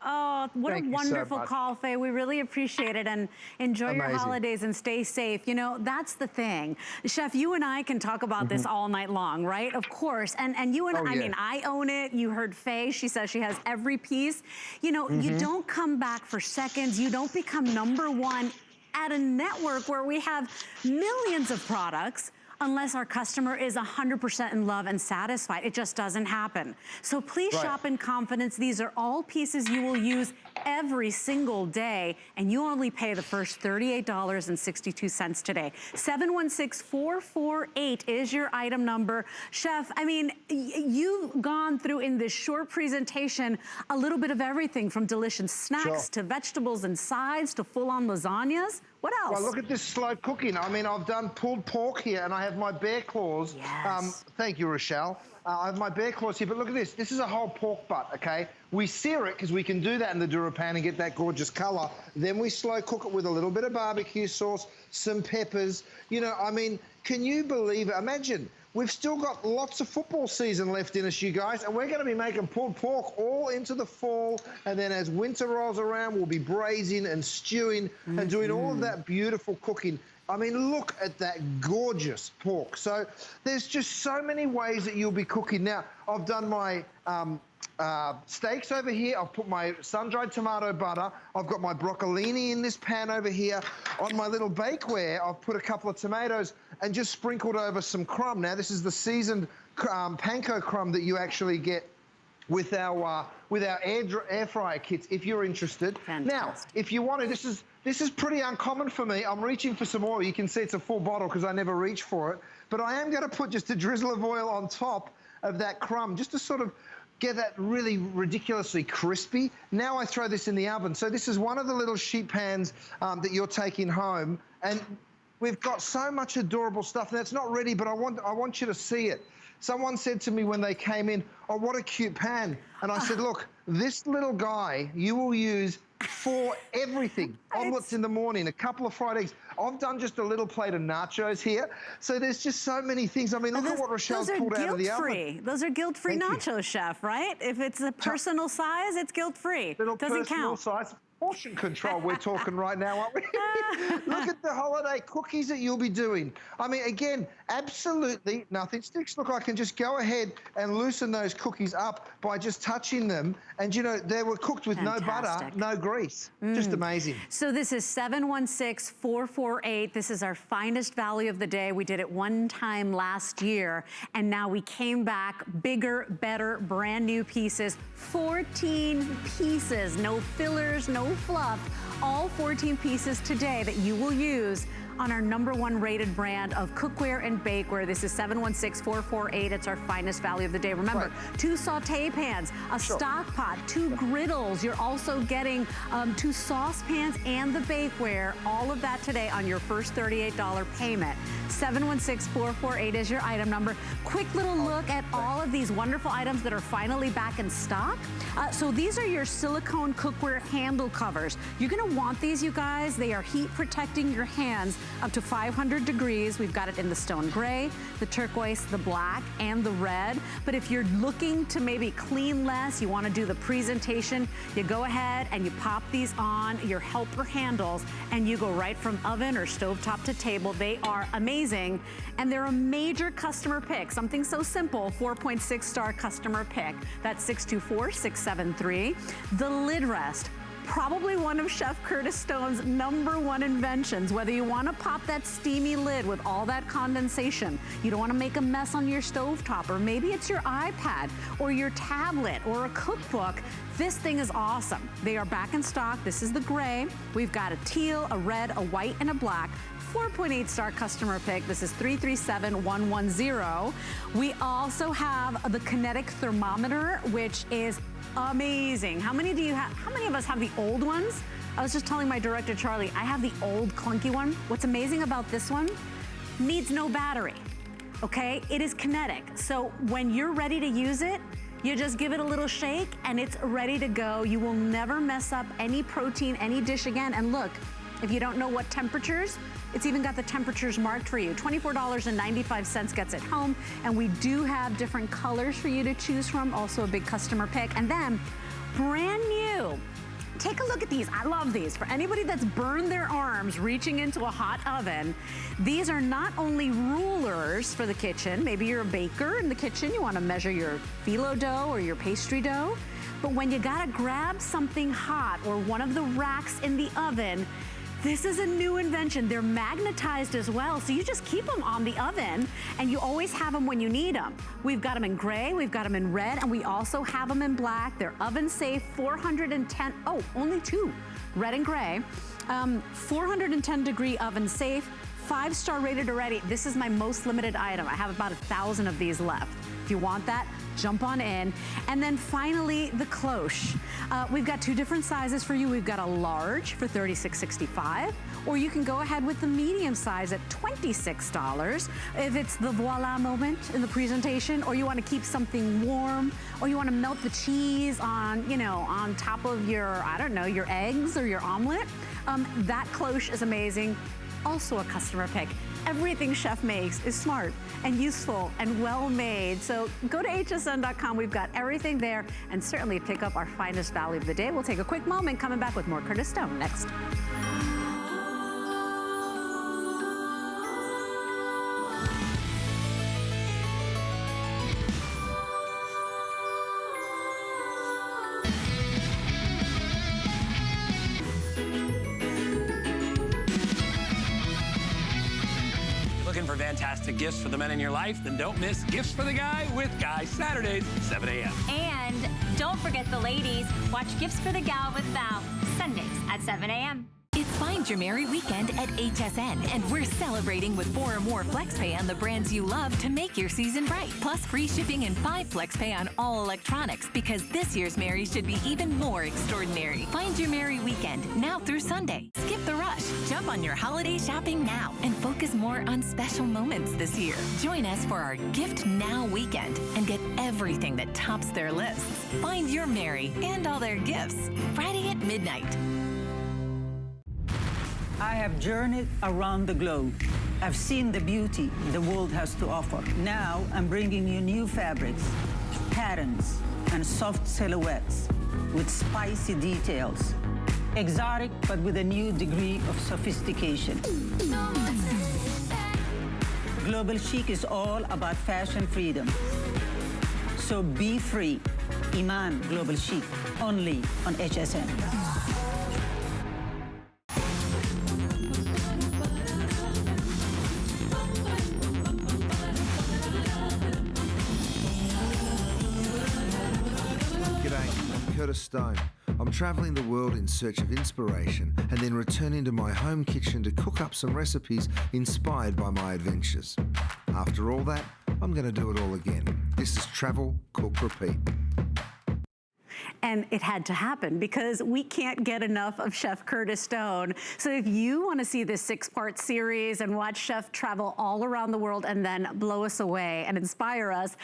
Oh, what a wonderful call, Faye. We really appreciate it, and enjoy your holidays and stay safe. You know, that's the thing. Chef, you and I can talk about this all night long, right? Of course. And you and I mean, I own it. You heard Faye. She says she has every piece. You know, you don't come back for seconds. You don't become #1 at a network where we have millions of products. unless our customer is 100% in love and satisfied. It just doesn't happen. So please shop in confidence. These are all pieces you will use every single day, and you only pay the first $38.62 today. 716448 is your item number. Chef, I mean, you've gone through in this short presentation a little bit of everything from delicious snacks to vegetables and sides to full-on lasagnas. What else? Well, look at this slow cooking. I mean, I've done pulled pork here, and I have my bear claws. Yes. Thank you, Rochelle. I have my bear claws here, but look at this. This is a whole pork butt, okay? We sear it because we can do that in the DuraPan and get that gorgeous color. Then we slow cook it with a little bit of barbecue sauce, some peppers. You know, I mean, can you believe it? Imagine, we've still got lots of football season left in us, you guys, and we're going to be making pulled pork all into the fall, and then as winter rolls around, we'll be braising and stewing and doing all of that beautiful cooking. I mean, look at that gorgeous pork. So there's just so many ways that you'll be cooking. Now, I've done my steaks over here. I've put my sun-dried tomato butter. I've got my broccolini in this pan over here. On my little bakeware, I've put a couple of tomatoes and just sprinkled over some crumb. Now, this is the seasoned panko crumb that you actually get with our air fryer kits, if you're interested. Fantastic. Now, if you want to, this is pretty uncommon for me. I'm reaching for some oil. You can see it's a full bottle because I never reach for it. But I am going to put just a drizzle of oil on top of that crumb just to sort of get that really ridiculously crispy. Now I throw this in the oven. So this is one of the little sheet pans that you're taking home. And we've got so much adorable stuff. Now, it's not ready, but I want you to see it. Someone said to me when they came in, oh, what a cute pan. And I said, look, this little guy you will use for everything. Omelets in the morning, a couple of fried eggs. I've done just a little plate of nachos here. So there's just so many things. I mean, look at what Rochelle's pulled out of the oven. Those are guilt-free nachos, Chef, right? If it's a personal size, it's guilt-free. Doesn't personal count. Size. Portion control we're talking right now, aren't we? Look at the holiday cookies that you'll be doing. I mean, again, absolutely nothing sticks. Look, I can just go ahead and loosen those cookies up by just touching them. And, you know, they were cooked with no butter, no grease. Just amazing. So this is 716448. This is our finest value of the day. We did it one time last year, and now we came back bigger, better, brand new pieces. 14 pieces, no fillers, no fluff, all 14 pieces today that you will use on our #1 rated brand of cookware and bakeware. This is 716448. It's our finest value of the day. Remember, 2 saute pans, a stock pot, 2 griddles. You're also getting 2 saucepans and the bakeware. All of that today on your first $38 payment. 716448 is your item number. Quick little look at all of these wonderful items that are finally back in stock. So these are your silicone cookware handle covers. You're gonna want these, you guys. They are heat protecting your hands up to 500 degrees. We've got it in the stone gray, the turquoise, the black, and the red. But if you're looking to maybe clean less, you wanna do the presentation, you go ahead and you pop these on your helper handles and you go right from oven or stovetop to table. They are amazing, and they're a major customer pick. Something so simple, 4.6 star customer pick. That's 624673. The lid rest. Probably one of Chef Curtis Stone's #1 inventions, whether you want to pop that steamy lid with all that condensation, you don't want to make a mess on your stovetop, or maybe it's your iPad or your tablet or a cookbook. This thing is awesome. They are back in stock. This is the gray. We've got a teal, a red, a white, and a black. 4.8 star customer pick. This is 337110. We also have the Kinetic Thermometer, which is amazing. How many do you have? How many of us have the old ones? I was just telling my director, Charlie, I have the old clunky one. What's amazing about this one? Needs no battery, okay? It is kinetic. So when you're ready to use it, you just give it a little shake and it's ready to go. You will never mess up any protein, any dish again. And look, if you don't know what temperatures, it's even got the temperatures marked for you. $24.95 gets it home, and we do have different colors for you to choose from, also a big customer pick. And then, brand new, take a look at these. I love these. For anybody that's burned their arms reaching into a hot oven, these are not only rulers for the kitchen. Maybe you're a baker in the kitchen, you wanna measure your phyllo dough or your pastry dough, but when you gotta grab something hot or one of the racks in the oven, This is a new invention. They're magnetized as well, so you just keep them on the oven, and you always have them when you need them. We've got them in gray, we've got them in red, and we also have them in black. They're oven safe, 410, oh, only two, red and gray. 410 degree oven safe, 5-star rated already. This is my most limited item. I have about 1,000 of these left. If you want that, jump on in. And then finally, the Cloche. We've got two different sizes for you. We've got a large for $36.65, or you can go ahead with the medium size at $26 if it's the voila moment in the presentation, or you want to keep something warm, or you want to melt the cheese on, you know, on top of your, I don't know, your eggs or your omelet. That Cloche is amazing. Also a customer pick. Everything Chef makes is smart and useful and well made. So go to hsn.com. We've got everything there, and certainly pick up our finest value of the day. We'll take a quick moment, coming back with more Curtis Stone next. For fantastic gifts for the men in your life, then don't miss Gifts for the Guy with Guy Saturdays, 7 a.m. And don't forget the ladies. Watch Gifts for the Gal with Val, Sundays at 7 a.m. It's Find Your Merry Weekend at HSN, and we're celebrating with 4 or more FlexPay on the brands you love to make your season bright. Plus free shipping and 5 FlexPay on all electronics, because this year's Merry should be even more extraordinary. Find Your Merry Weekend, now through Sunday. Skip the rush. Jump on your holiday shopping now and focus more on special moments this year. Join us for our Gift Now weekend and get everything that tops their lists. Find Your Merry and all their gifts Friday at midnight. I have journeyed around the globe. I've seen the beauty the world has to offer. Now I'm bringing you new fabrics, patterns, and soft silhouettes with spicy details. Exotic, but with a new degree of sophistication. Global Chic is all about fashion freedom. So be free. Iman Global Chic, only on HSN. Curtis Stone. I'm travelling the world in search of inspiration and then returning to my home kitchen to cook up some recipes inspired by my adventures. After all that, I'm going to do it all again. This is Travel, Cook, Repeat. And it had to happen because we can't get enough of Chef Curtis Stone. So if you want to see this 6-part series and watch Chef travel all around the world and then blow us away and inspire us,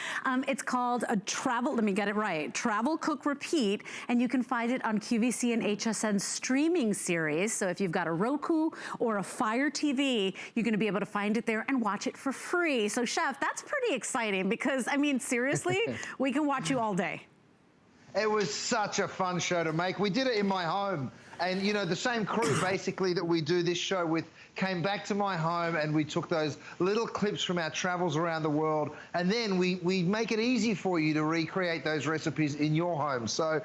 it's called a Travel, let me get it right, Travel, Cook, Repeat, and you can find it on QVC and HSN streaming series. So if you've got a Roku or a Fire TV, you're going to be able to find it there and watch it for free. So Chef, that's pretty exciting because, I mean, seriously, we can watch you all day. It was such a fun show to make. We did it in my home. And, you know, the same crew, basically, that we do this show with came back to my home, and we took those little clips from our travels around the world, and then we make it easy for you to recreate those recipes in your home. So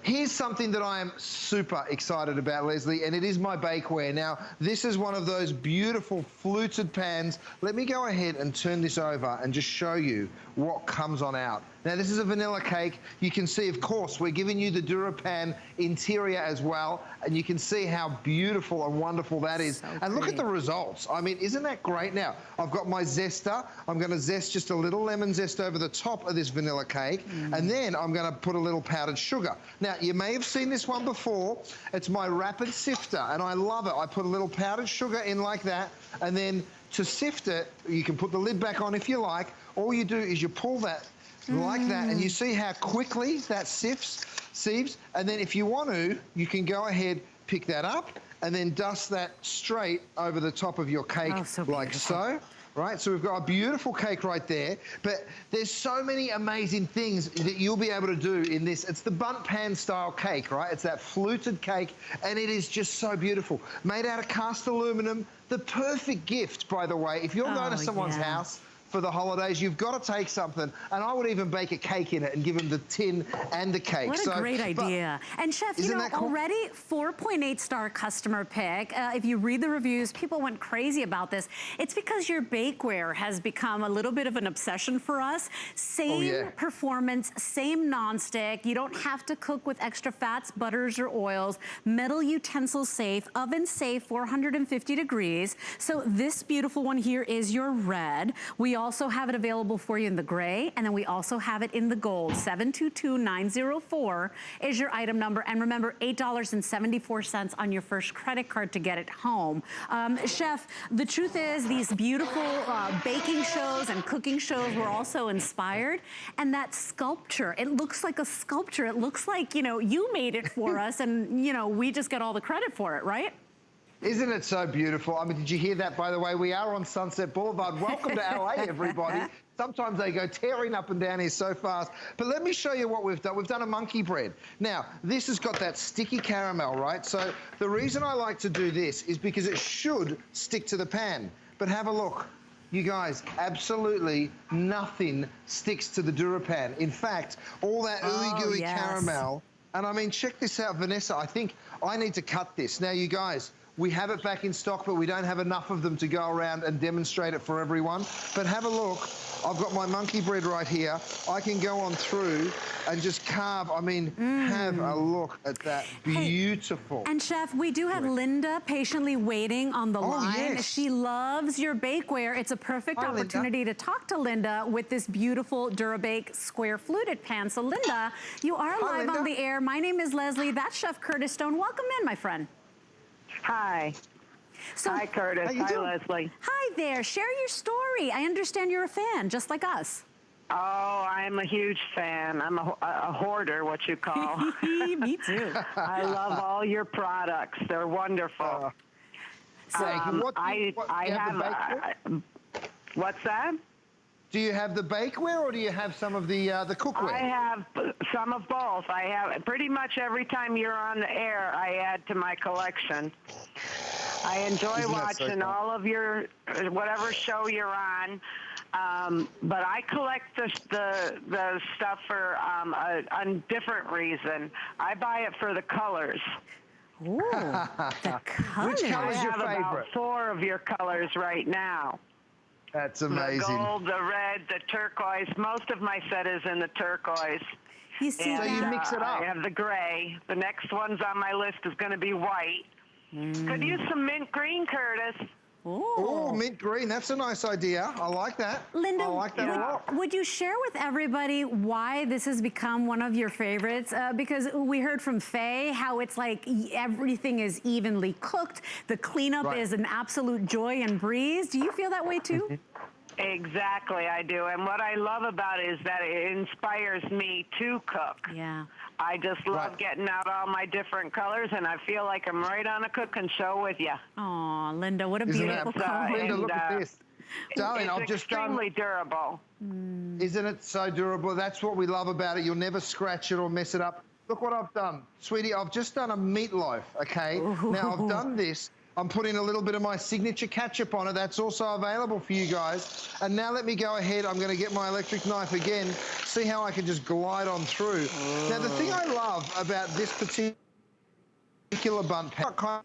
here's something that I am super excited about, Leslie, and it is my bakeware. Now, this is one of those beautiful fluted pans. Let me go ahead and turn this over and just show you what comes on out. Now, this is a vanilla cake. You can see, of course, we're giving you the DuraPan interior as well, and you can see how beautiful and wonderful that is. And look at the results. I mean, isn't that great? Now, I've got my zester. I'm going to zest just a little lemon zest over the top of this vanilla cake, and then I'm going to put a little powdered sugar. Now, you may have seen this one before. It's my rapid sifter, and I love it. I put a little powdered sugar in like that, and then to sift it, you can put the lid back on if you like. All you do is you pull that like that, and you see how quickly that sieves, and then if you want to, you can go ahead, pick that up, and then dust that straight over the top of your cake, like so. Right, so we've got a beautiful cake right there, but there's so many amazing things that you'll be able to do in this. It's the bundt pan style cake, right? It's that fluted cake, and it is just so beautiful. Made out of cast aluminum, the perfect gift, by the way. If you're going to someone's house, for the holidays. You've got to take something, and I would even bake a cake in it and give them the tin and the cake. What a great idea. And Chef, you know, cool? already 4.8 star customer pick. If you read the reviews, people went crazy about this. It's because your bakeware has become a little bit of an obsession for us. Same performance, same nonstick. You don't have to cook with extra fats, butters, or oils. Metal utensil safe, oven safe, 450 degrees. So this beautiful one here is your red. We also have it available for you in the gray, and then we also have it in the gold. 722904 is your item number, and remember, $8.74 on your first credit card to get it home. Chef, the truth is these beautiful baking shows and cooking shows were also inspired, and that sculpture, it looks like a sculpture. It looks like, you know, you made it for us, and, you know, we just get all the credit for it, right? Isn't it so beautiful? I mean, did you hear that, by the way? We are on Sunset Boulevard. Welcome to LA, everybody. Sometimes they go tearing up and down here so fast. But let me show you what we've done. We've done a monkey bread. Now, this has got that sticky caramel, right? So the reason I like to do this is because it should stick to the pan. But have a look. You guys, absolutely nothing sticks to the DuraPan. In fact, all that ooey-gooey caramel. And I mean, check this out, Vanessa. I think I need to cut this. Now, you guys, we have it back in stock, but we don't have enough of them to go around and demonstrate it for everyone. But have a look. I've got my monkey bread right here. I can go on through and just carve. I mean, have a look at that. Beautiful. And Chef, we do have Linda patiently waiting on the line. Yes. She loves your bakeware. It's a perfect opportunity to talk to Linda with this beautiful DuraBake square fluted pan. So Linda, you are live on the air. My name is Leslie. That's Chef Curtis Stone. Welcome in, my friend. Hi. So, hi, Curtis. Hi, Leslie. Hi there. Share your story. I understand you're a fan, just like us. Oh, I'm a huge fan. I'm a hoarder, what you call. Me too. I love all your products. They're wonderful. What's that? Do you have the bakeware, or do you have some of the cookware? I have some of both. I have pretty much every time you're on the air, I add to my collection. I enjoy watching all of your, whatever show you're on. But I collect the stuff for a different reason. I buy it for the colors. Ooh, the colors. Which color is your favorite? I have about 4 of your colors right now. That's amazing. The gold, the red, the turquoise. Most of my set is in the turquoise. You see so you mix it up. I have the gray. The next one's on my list is going to be white. Could use some mint green, Curtis. Oh, mint green. That's a nice idea. I like that. Linda, I like that a lot. Would you share with everybody why this has become one of your favorites? Because we heard from Faye how it's like everything is evenly cooked. The cleanup is an absolute joy and breeze. Do you feel that way too? Exactly, I do. And what I love about it is that it inspires me to cook. Yeah. I just love getting out all my different colors, and I feel like I'm right on a cooking show with you. Oh, Linda, what a beautiful color. Linda, look at this. Darling, it's extremely durable. Isn't it so durable? That's what we love about it. You'll never scratch it or mess it up. Look what I've done. Sweetie, I've just done a meatloaf, okay? Now, I've done this. I'm putting a little bit of my signature ketchup on it. That's also available for you guys. And now let me go ahead. I'm going to get my electric knife again. See how I can just glide on through. Now, the thing I love about this particular bun pan kind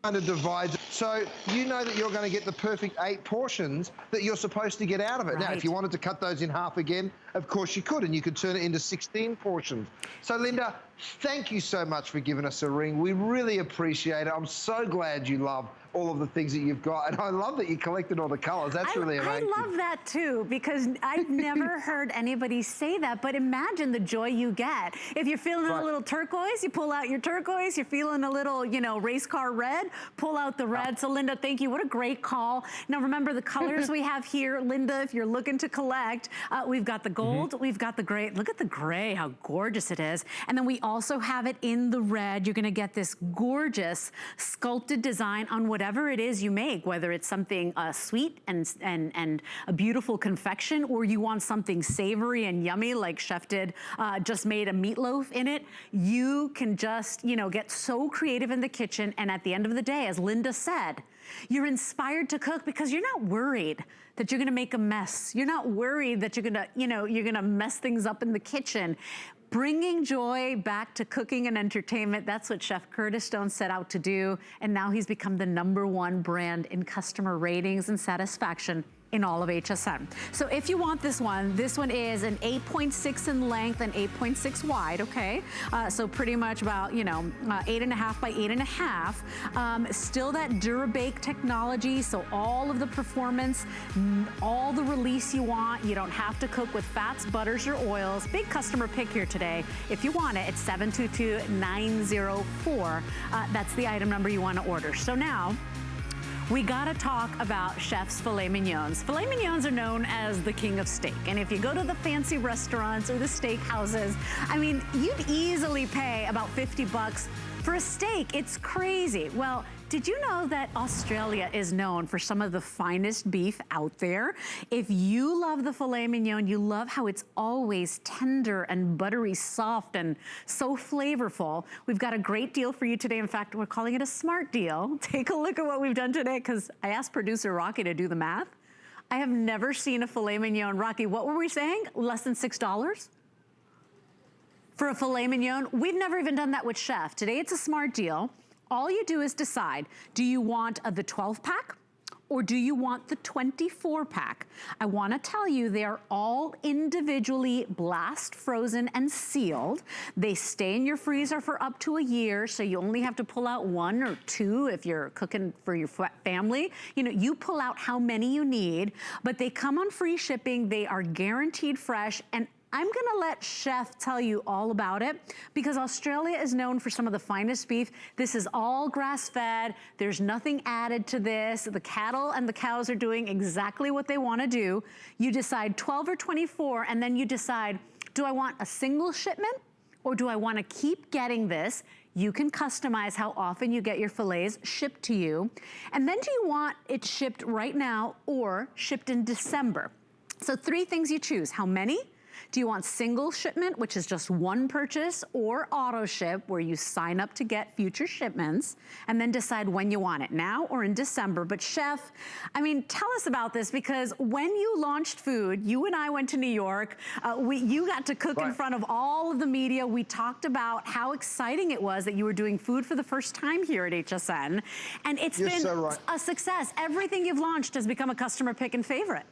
of divides it. So you know that you're going to get the perfect 8 portions that you're supposed to get out of it. Now, if you wanted to cut those in half again, of course you could, and you could turn it into 16 portions. So, Linda, thank you so much for giving us a ring. We really appreciate it. I'm so glad you love all of the things that you've got, and I love that you collected all the colors. That's really amazing. I love that too, because I've never heard anybody say that, but imagine the joy you get. If you're feeling a little turquoise, you pull out your turquoise. You're feeling a little, you know, race car red, pull out the red. So Linda, thank you. What a great call. Now remember the colors we have here, Linda, if you're looking to collect, we've got the gold, we've got the gray. Look at the gray, how gorgeous it is. And then we also have it in the red. You're gonna get this gorgeous sculpted design on whatever it is you make, whether it's something sweet and a beautiful confection, or you want something savory and yummy like Chef did, just made a meatloaf in it. You can just, you know, get so creative in the kitchen, and at the end of the day, as Linda said, You're inspired to cook because you're not worried that you're gonna make a mess. You're not worried that you're gonna, you're gonna mess things up in the kitchen. Bringing joy back to cooking and entertainment, that's what Chef Curtis Stone set out to do, and now he's become the #1 brand in customer ratings and satisfaction in all of HSN. So if you want this one is an 8.6 in length and 8.6 wide, okay? So pretty much about, 8.5 by 8.5. Still that Durabake technology, so all of the performance, all the release you want. You don't have to cook with fats, butters, or oils. Big customer pick here today. If you want it, it's 722-904. That's the item number you want to order. So now, we gotta talk about Chef's Filet Mignons. Filet Mignons are known as the king of steak. And if you go to the fancy restaurants or the steak houses, I mean, you'd easily pay about 50 bucks for a steak. It's crazy. Well, did you know that Australia is known for some of the finest beef out there? If you love the filet mignon, you love how it's always tender and buttery soft and so flavorful. We've got a great deal for you today. In fact, we're calling it a smart deal. Take a look at what we've done today, because I asked producer Rocky to do the math. I have never seen a filet mignon. Rocky, what were we saying? Less than $6? For a filet mignon? We've never even done that with Chef. Today it's a smart deal. All you do is decide, do you want the 12-pack or do you want the 24-pack? I wanna tell you, they are all individually blast frozen and sealed. They stay in your freezer for up to a year, so you only have to pull out 1 or 2 if you're cooking for your family. You pull out how many you need, but they come on free shipping. They are guaranteed fresh, and I'm gonna let Chef tell you all about it, because Australia is known for some of the finest beef. This is all grass-fed. There's nothing added to this. The cattle and the cows are doing exactly what they wanna do. You decide 12 or 24, and then you decide, do I want a single shipment or do I wanna keep getting this? You can customize how often you get your fillets shipped to you. And then do you want it shipped right now or shipped in December? So 3 things you choose. How many? Do you want single shipment, which is just 1 purchase, or auto ship, where you sign up to get future shipments, and then decide when you want it, now or in December? But Chef, I mean, tell us about this, because when you launched food, you and I went to New York, you got to cook in front of all of the media. We talked about how exciting it was that you were doing food for the first time here at HSN, and it's been a success. Everything you've launched has become a customer pick and favorite.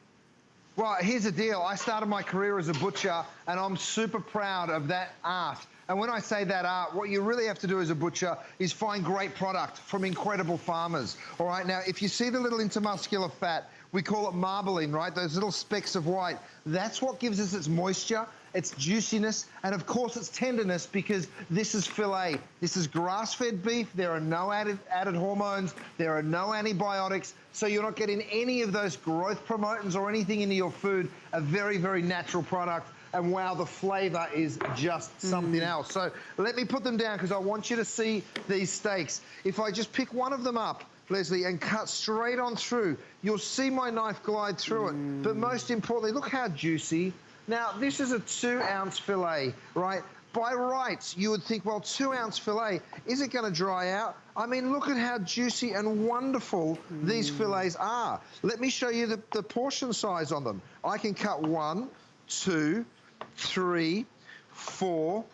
Well, here's the deal. I started my career as a butcher, and I'm super proud of that art. And when I say that art, what you really have to do as a butcher is find great product from incredible farmers. All right, now, if you see the little intermuscular fat, we call it marbling, right? Those little specks of white. That's what gives us its moisture, its juiciness, and of course its tenderness, because this is filet. This is grass-fed beef. There are no added hormones. There are no antibiotics. So you're not getting any of those growth promoters or anything into your food. A very, very natural product. And wow, the flavor is just something else. So let me put them down, because I want you to see these steaks. If I just pick one of them up, Leslie, and cut straight on through, you'll see my knife glide through it. But most importantly, look how juicy. Now, this is a 2-ounce filet, right? By rights, you would think, well, 2-ounce filet, is it going to dry out? I mean, look at how juicy and wonderful these fillets are. Let me show you the portion size on them. I can cut 1, 2, 3, 4,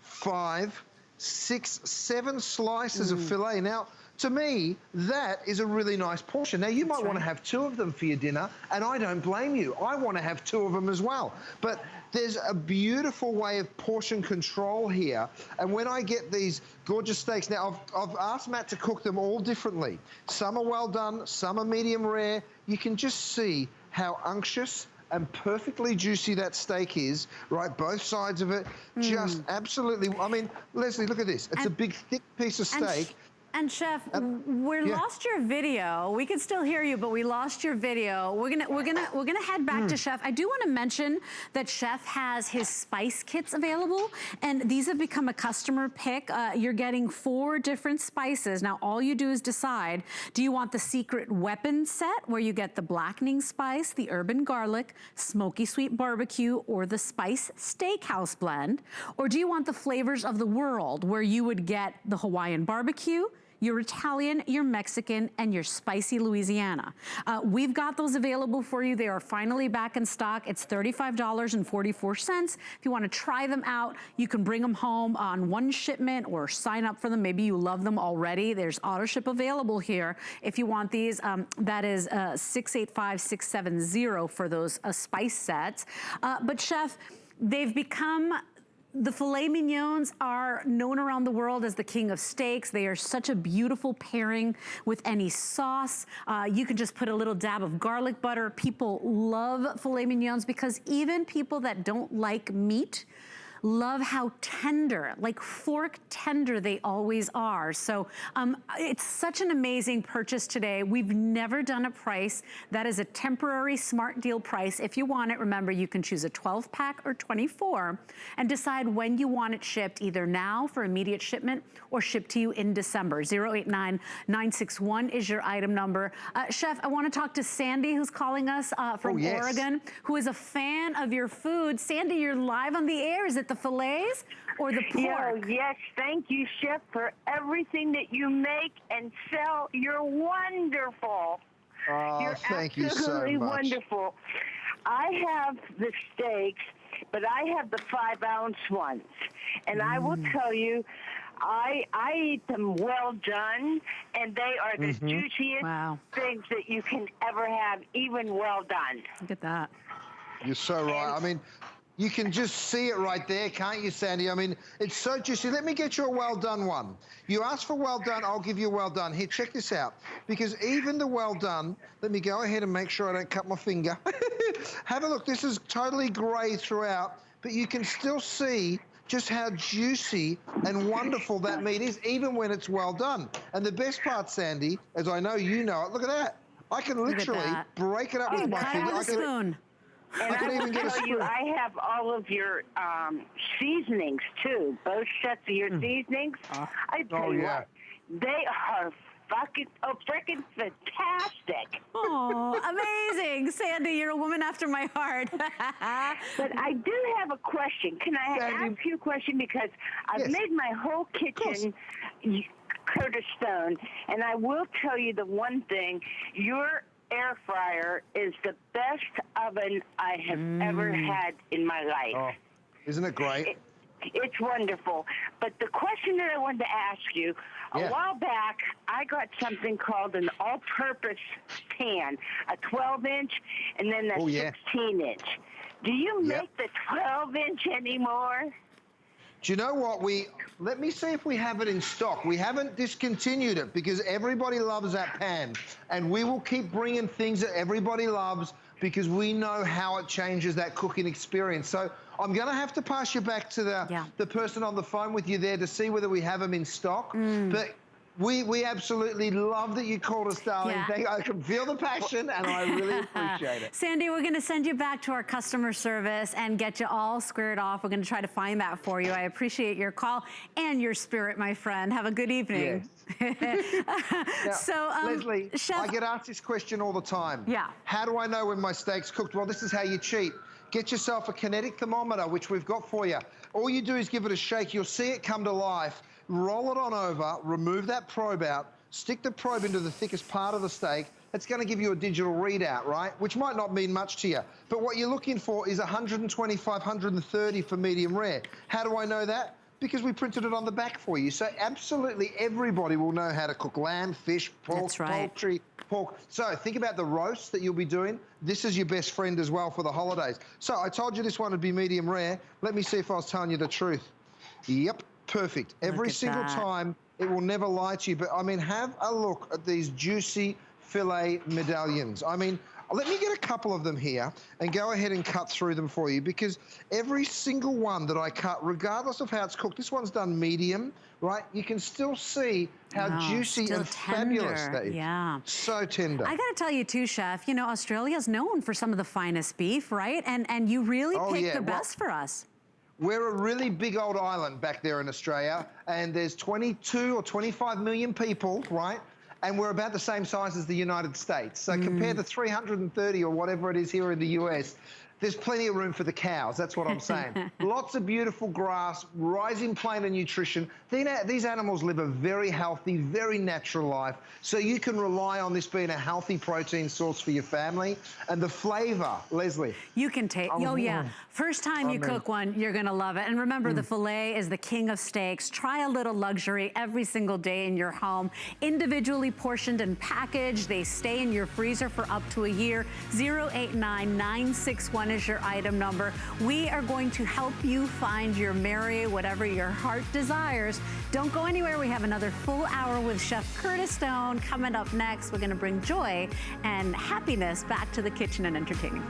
5, 6, 7 slices of filet. Now, to me, that is a really nice portion. Now, you might want to have 2 of them for your dinner, and I don't blame you. I want to have 2 of them as well. But there's a beautiful way of portion control here. And when I get these gorgeous steaks, now I've asked Matt to cook them all differently. Some are well done, some are medium rare. You can just see how unctuous and perfectly juicy that steak is, right? Both sides of it, just absolutely. I mean, Leslie, look at this. It's a big, thick piece of steak. And Chef, we lost your video. We can still hear you, but we lost your video. We're gonna head back to Chef. I do want to mention that Chef has his spice kits available, and these have become a customer pick. You're getting 4 different spices. Now, all you do is decide: do you want the secret weapon set, where you get the blackening spice, the urban garlic, smoky sweet barbecue, or the spice steakhouse blend? Or do you want the flavors of the world, where you would get the Hawaiian barbecue, your Italian, your Mexican, and your spicy Louisiana. We've got those available for you. They are finally back in stock. It's $35.44. If you want to try them out, you can bring them home on one shipment or sign up for them. Maybe you love them already. There's auto ship available here. If you want these, that is $685-670 for those spice sets. But Chef, they've become, the filet mignons are known around the world as the king of steaks. They are such a beautiful pairing with any sauce. You can just put a little dab of garlic butter. People love filet mignons because even people that don't like meat love how tender, like fork tender they always are. So it's such an amazing purchase today. We've never done a price. That is a temporary smart deal price. If you want it, remember you can choose a 12-pack or 24 and decide when you want it shipped, either now for immediate shipment or shipped to you in December. 089961 is your item number. Chef, I want to talk to Sandy, who's calling us from Oregon, who is a fan of your food. Sandy, you're live on the air. Is it the fillets or the pork? Yes, thank you, Chef, for everything that you make and sell. You're wonderful. Oh, You're thank you so absolutely much. Wonderful. I have the steaks, but I have the 5-ounce ones. And I will tell you, I eat them well done, and they are the juiciest things that you can ever have, even well done. Look at that. You're so right. I mean, you can just see it right there, can't you, Sandy? I mean, it's so juicy. Let me get you a well done one. You asked for well done, I'll give you a well done. Here, check this out. Because even the well done, let me go ahead and make sure I don't cut my finger. Have a look. This is totally gray throughout, but you can still see just how juicy and wonderful that meat is, even when it's well done. And the best part, Sandy, as I know you know it, look at that. I can literally break it up with my finger. With a spoon. And I will tell you, I have all of your seasonings, too. Both sets of your seasonings. I tell you what, they are freaking fantastic. Oh, amazing. Sandy, you're a woman after my heart. But I do have a question. Can I ask you a question? Because I've made my whole kitchen Curtis Stone, and I will tell you the one thing, your air fryer is the best oven I have ever had in my life. Oh, isn't it great? It's wonderful. But the question that I wanted to ask you, a while back, I got something called an all-purpose pan, a 12-inch and then a 16-inch. Do you make the 12-inch anymore? Do you know what? Let me see if we have it in stock. We haven't discontinued it because everybody loves that pan. And we will keep bringing things that everybody loves because we know how it changes that cooking experience. So I'm going to have to pass you back to the person on the phone with you there to see whether we have them in stock. But we absolutely love that you called us, darling. I can feel the passion, and I really appreciate it. Sandy, we're going to send you back to our customer service and get you all squared off. We're going to try to find that for you. I appreciate your call and your spirit, my friend. Have a good evening. Now, Leslie, Chef, I get asked this question all the time. How do I know when my steak's cooked? Well, this is how you cheat. Get yourself a Kinetic Thermometer, which we've got for you. All you do is give it a shake. You'll see it come to life. Roll it on over, remove that probe out, stick the probe into the thickest part of the steak. It's going to give you a digital readout, right? Which might not mean much to you. But what you're looking for is 125, 130 for medium rare. How do I know that? Because we printed it on the back for you. So absolutely everybody will know how to cook lamb, fish, pork, poultry, pork. So think about the roast that you'll be doing. This is your best friend as well for the holidays. So I told you this one would be medium rare. Let me see if I was telling you the truth. Yep. Perfect. Every single time, it will never lie to you. But, I mean, have a look at these juicy filet medallions. I mean, let me get a couple of them here and go ahead and cut through them for you because every single one that I cut, regardless of how it's cooked, this one's done medium, right? You can still see how juicy and fabulous that is. Yeah. So tender. I got to tell you, too, Chef, you know, Australia's known for some of the finest beef, right? And you really pick the best for us. We're a really big old island back there in Australia, and there's 22 or 25 million people, right? And we're about the same size as the United States. So compared to 330 or whatever it is here in the US, there's plenty of room for the cows. That's what I'm saying. Lots of beautiful grass, rising plain of nutrition. These animals live a very healthy, very natural life. So you can rely on this being a healthy protein source for your family. And the flavor, Leslie. You can take, oh yeah. First time you cook one, you're gonna love it. And remember, the filet is the king of steaks. Try a little luxury every single day in your home. Individually portioned and packaged. They stay in your freezer for up to a year. 089961 is your item number. We are going to help you find your Mary, whatever your heart desires. Don't go anywhere. We have another full hour with Chef Curtis Stone coming up next. We're going to bring joy and happiness back to the kitchen and entertaining.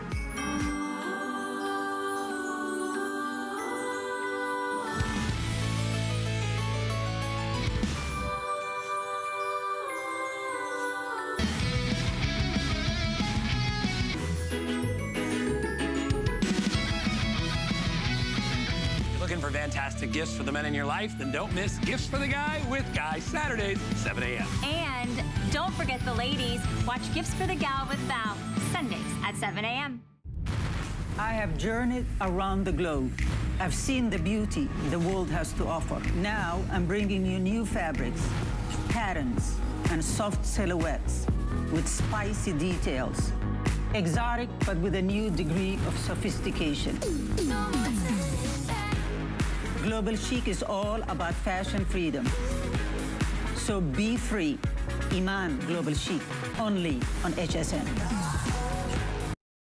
For fantastic gifts for the men in your life, then don't miss Gifts for the Guy with Guy Saturdays, 7 a.m. And don't forget the ladies. Watch Gifts for the Gal with Val, Sundays at 7 a.m. I have journeyed around the globe. I've seen the beauty the world has to offer. Now I'm bringing you new fabrics, patterns, and soft silhouettes with spicy details. Exotic, but with a new degree of sophistication. Global Chic is all about fashion freedom. So be free. Iman Global Chic, only on HSN.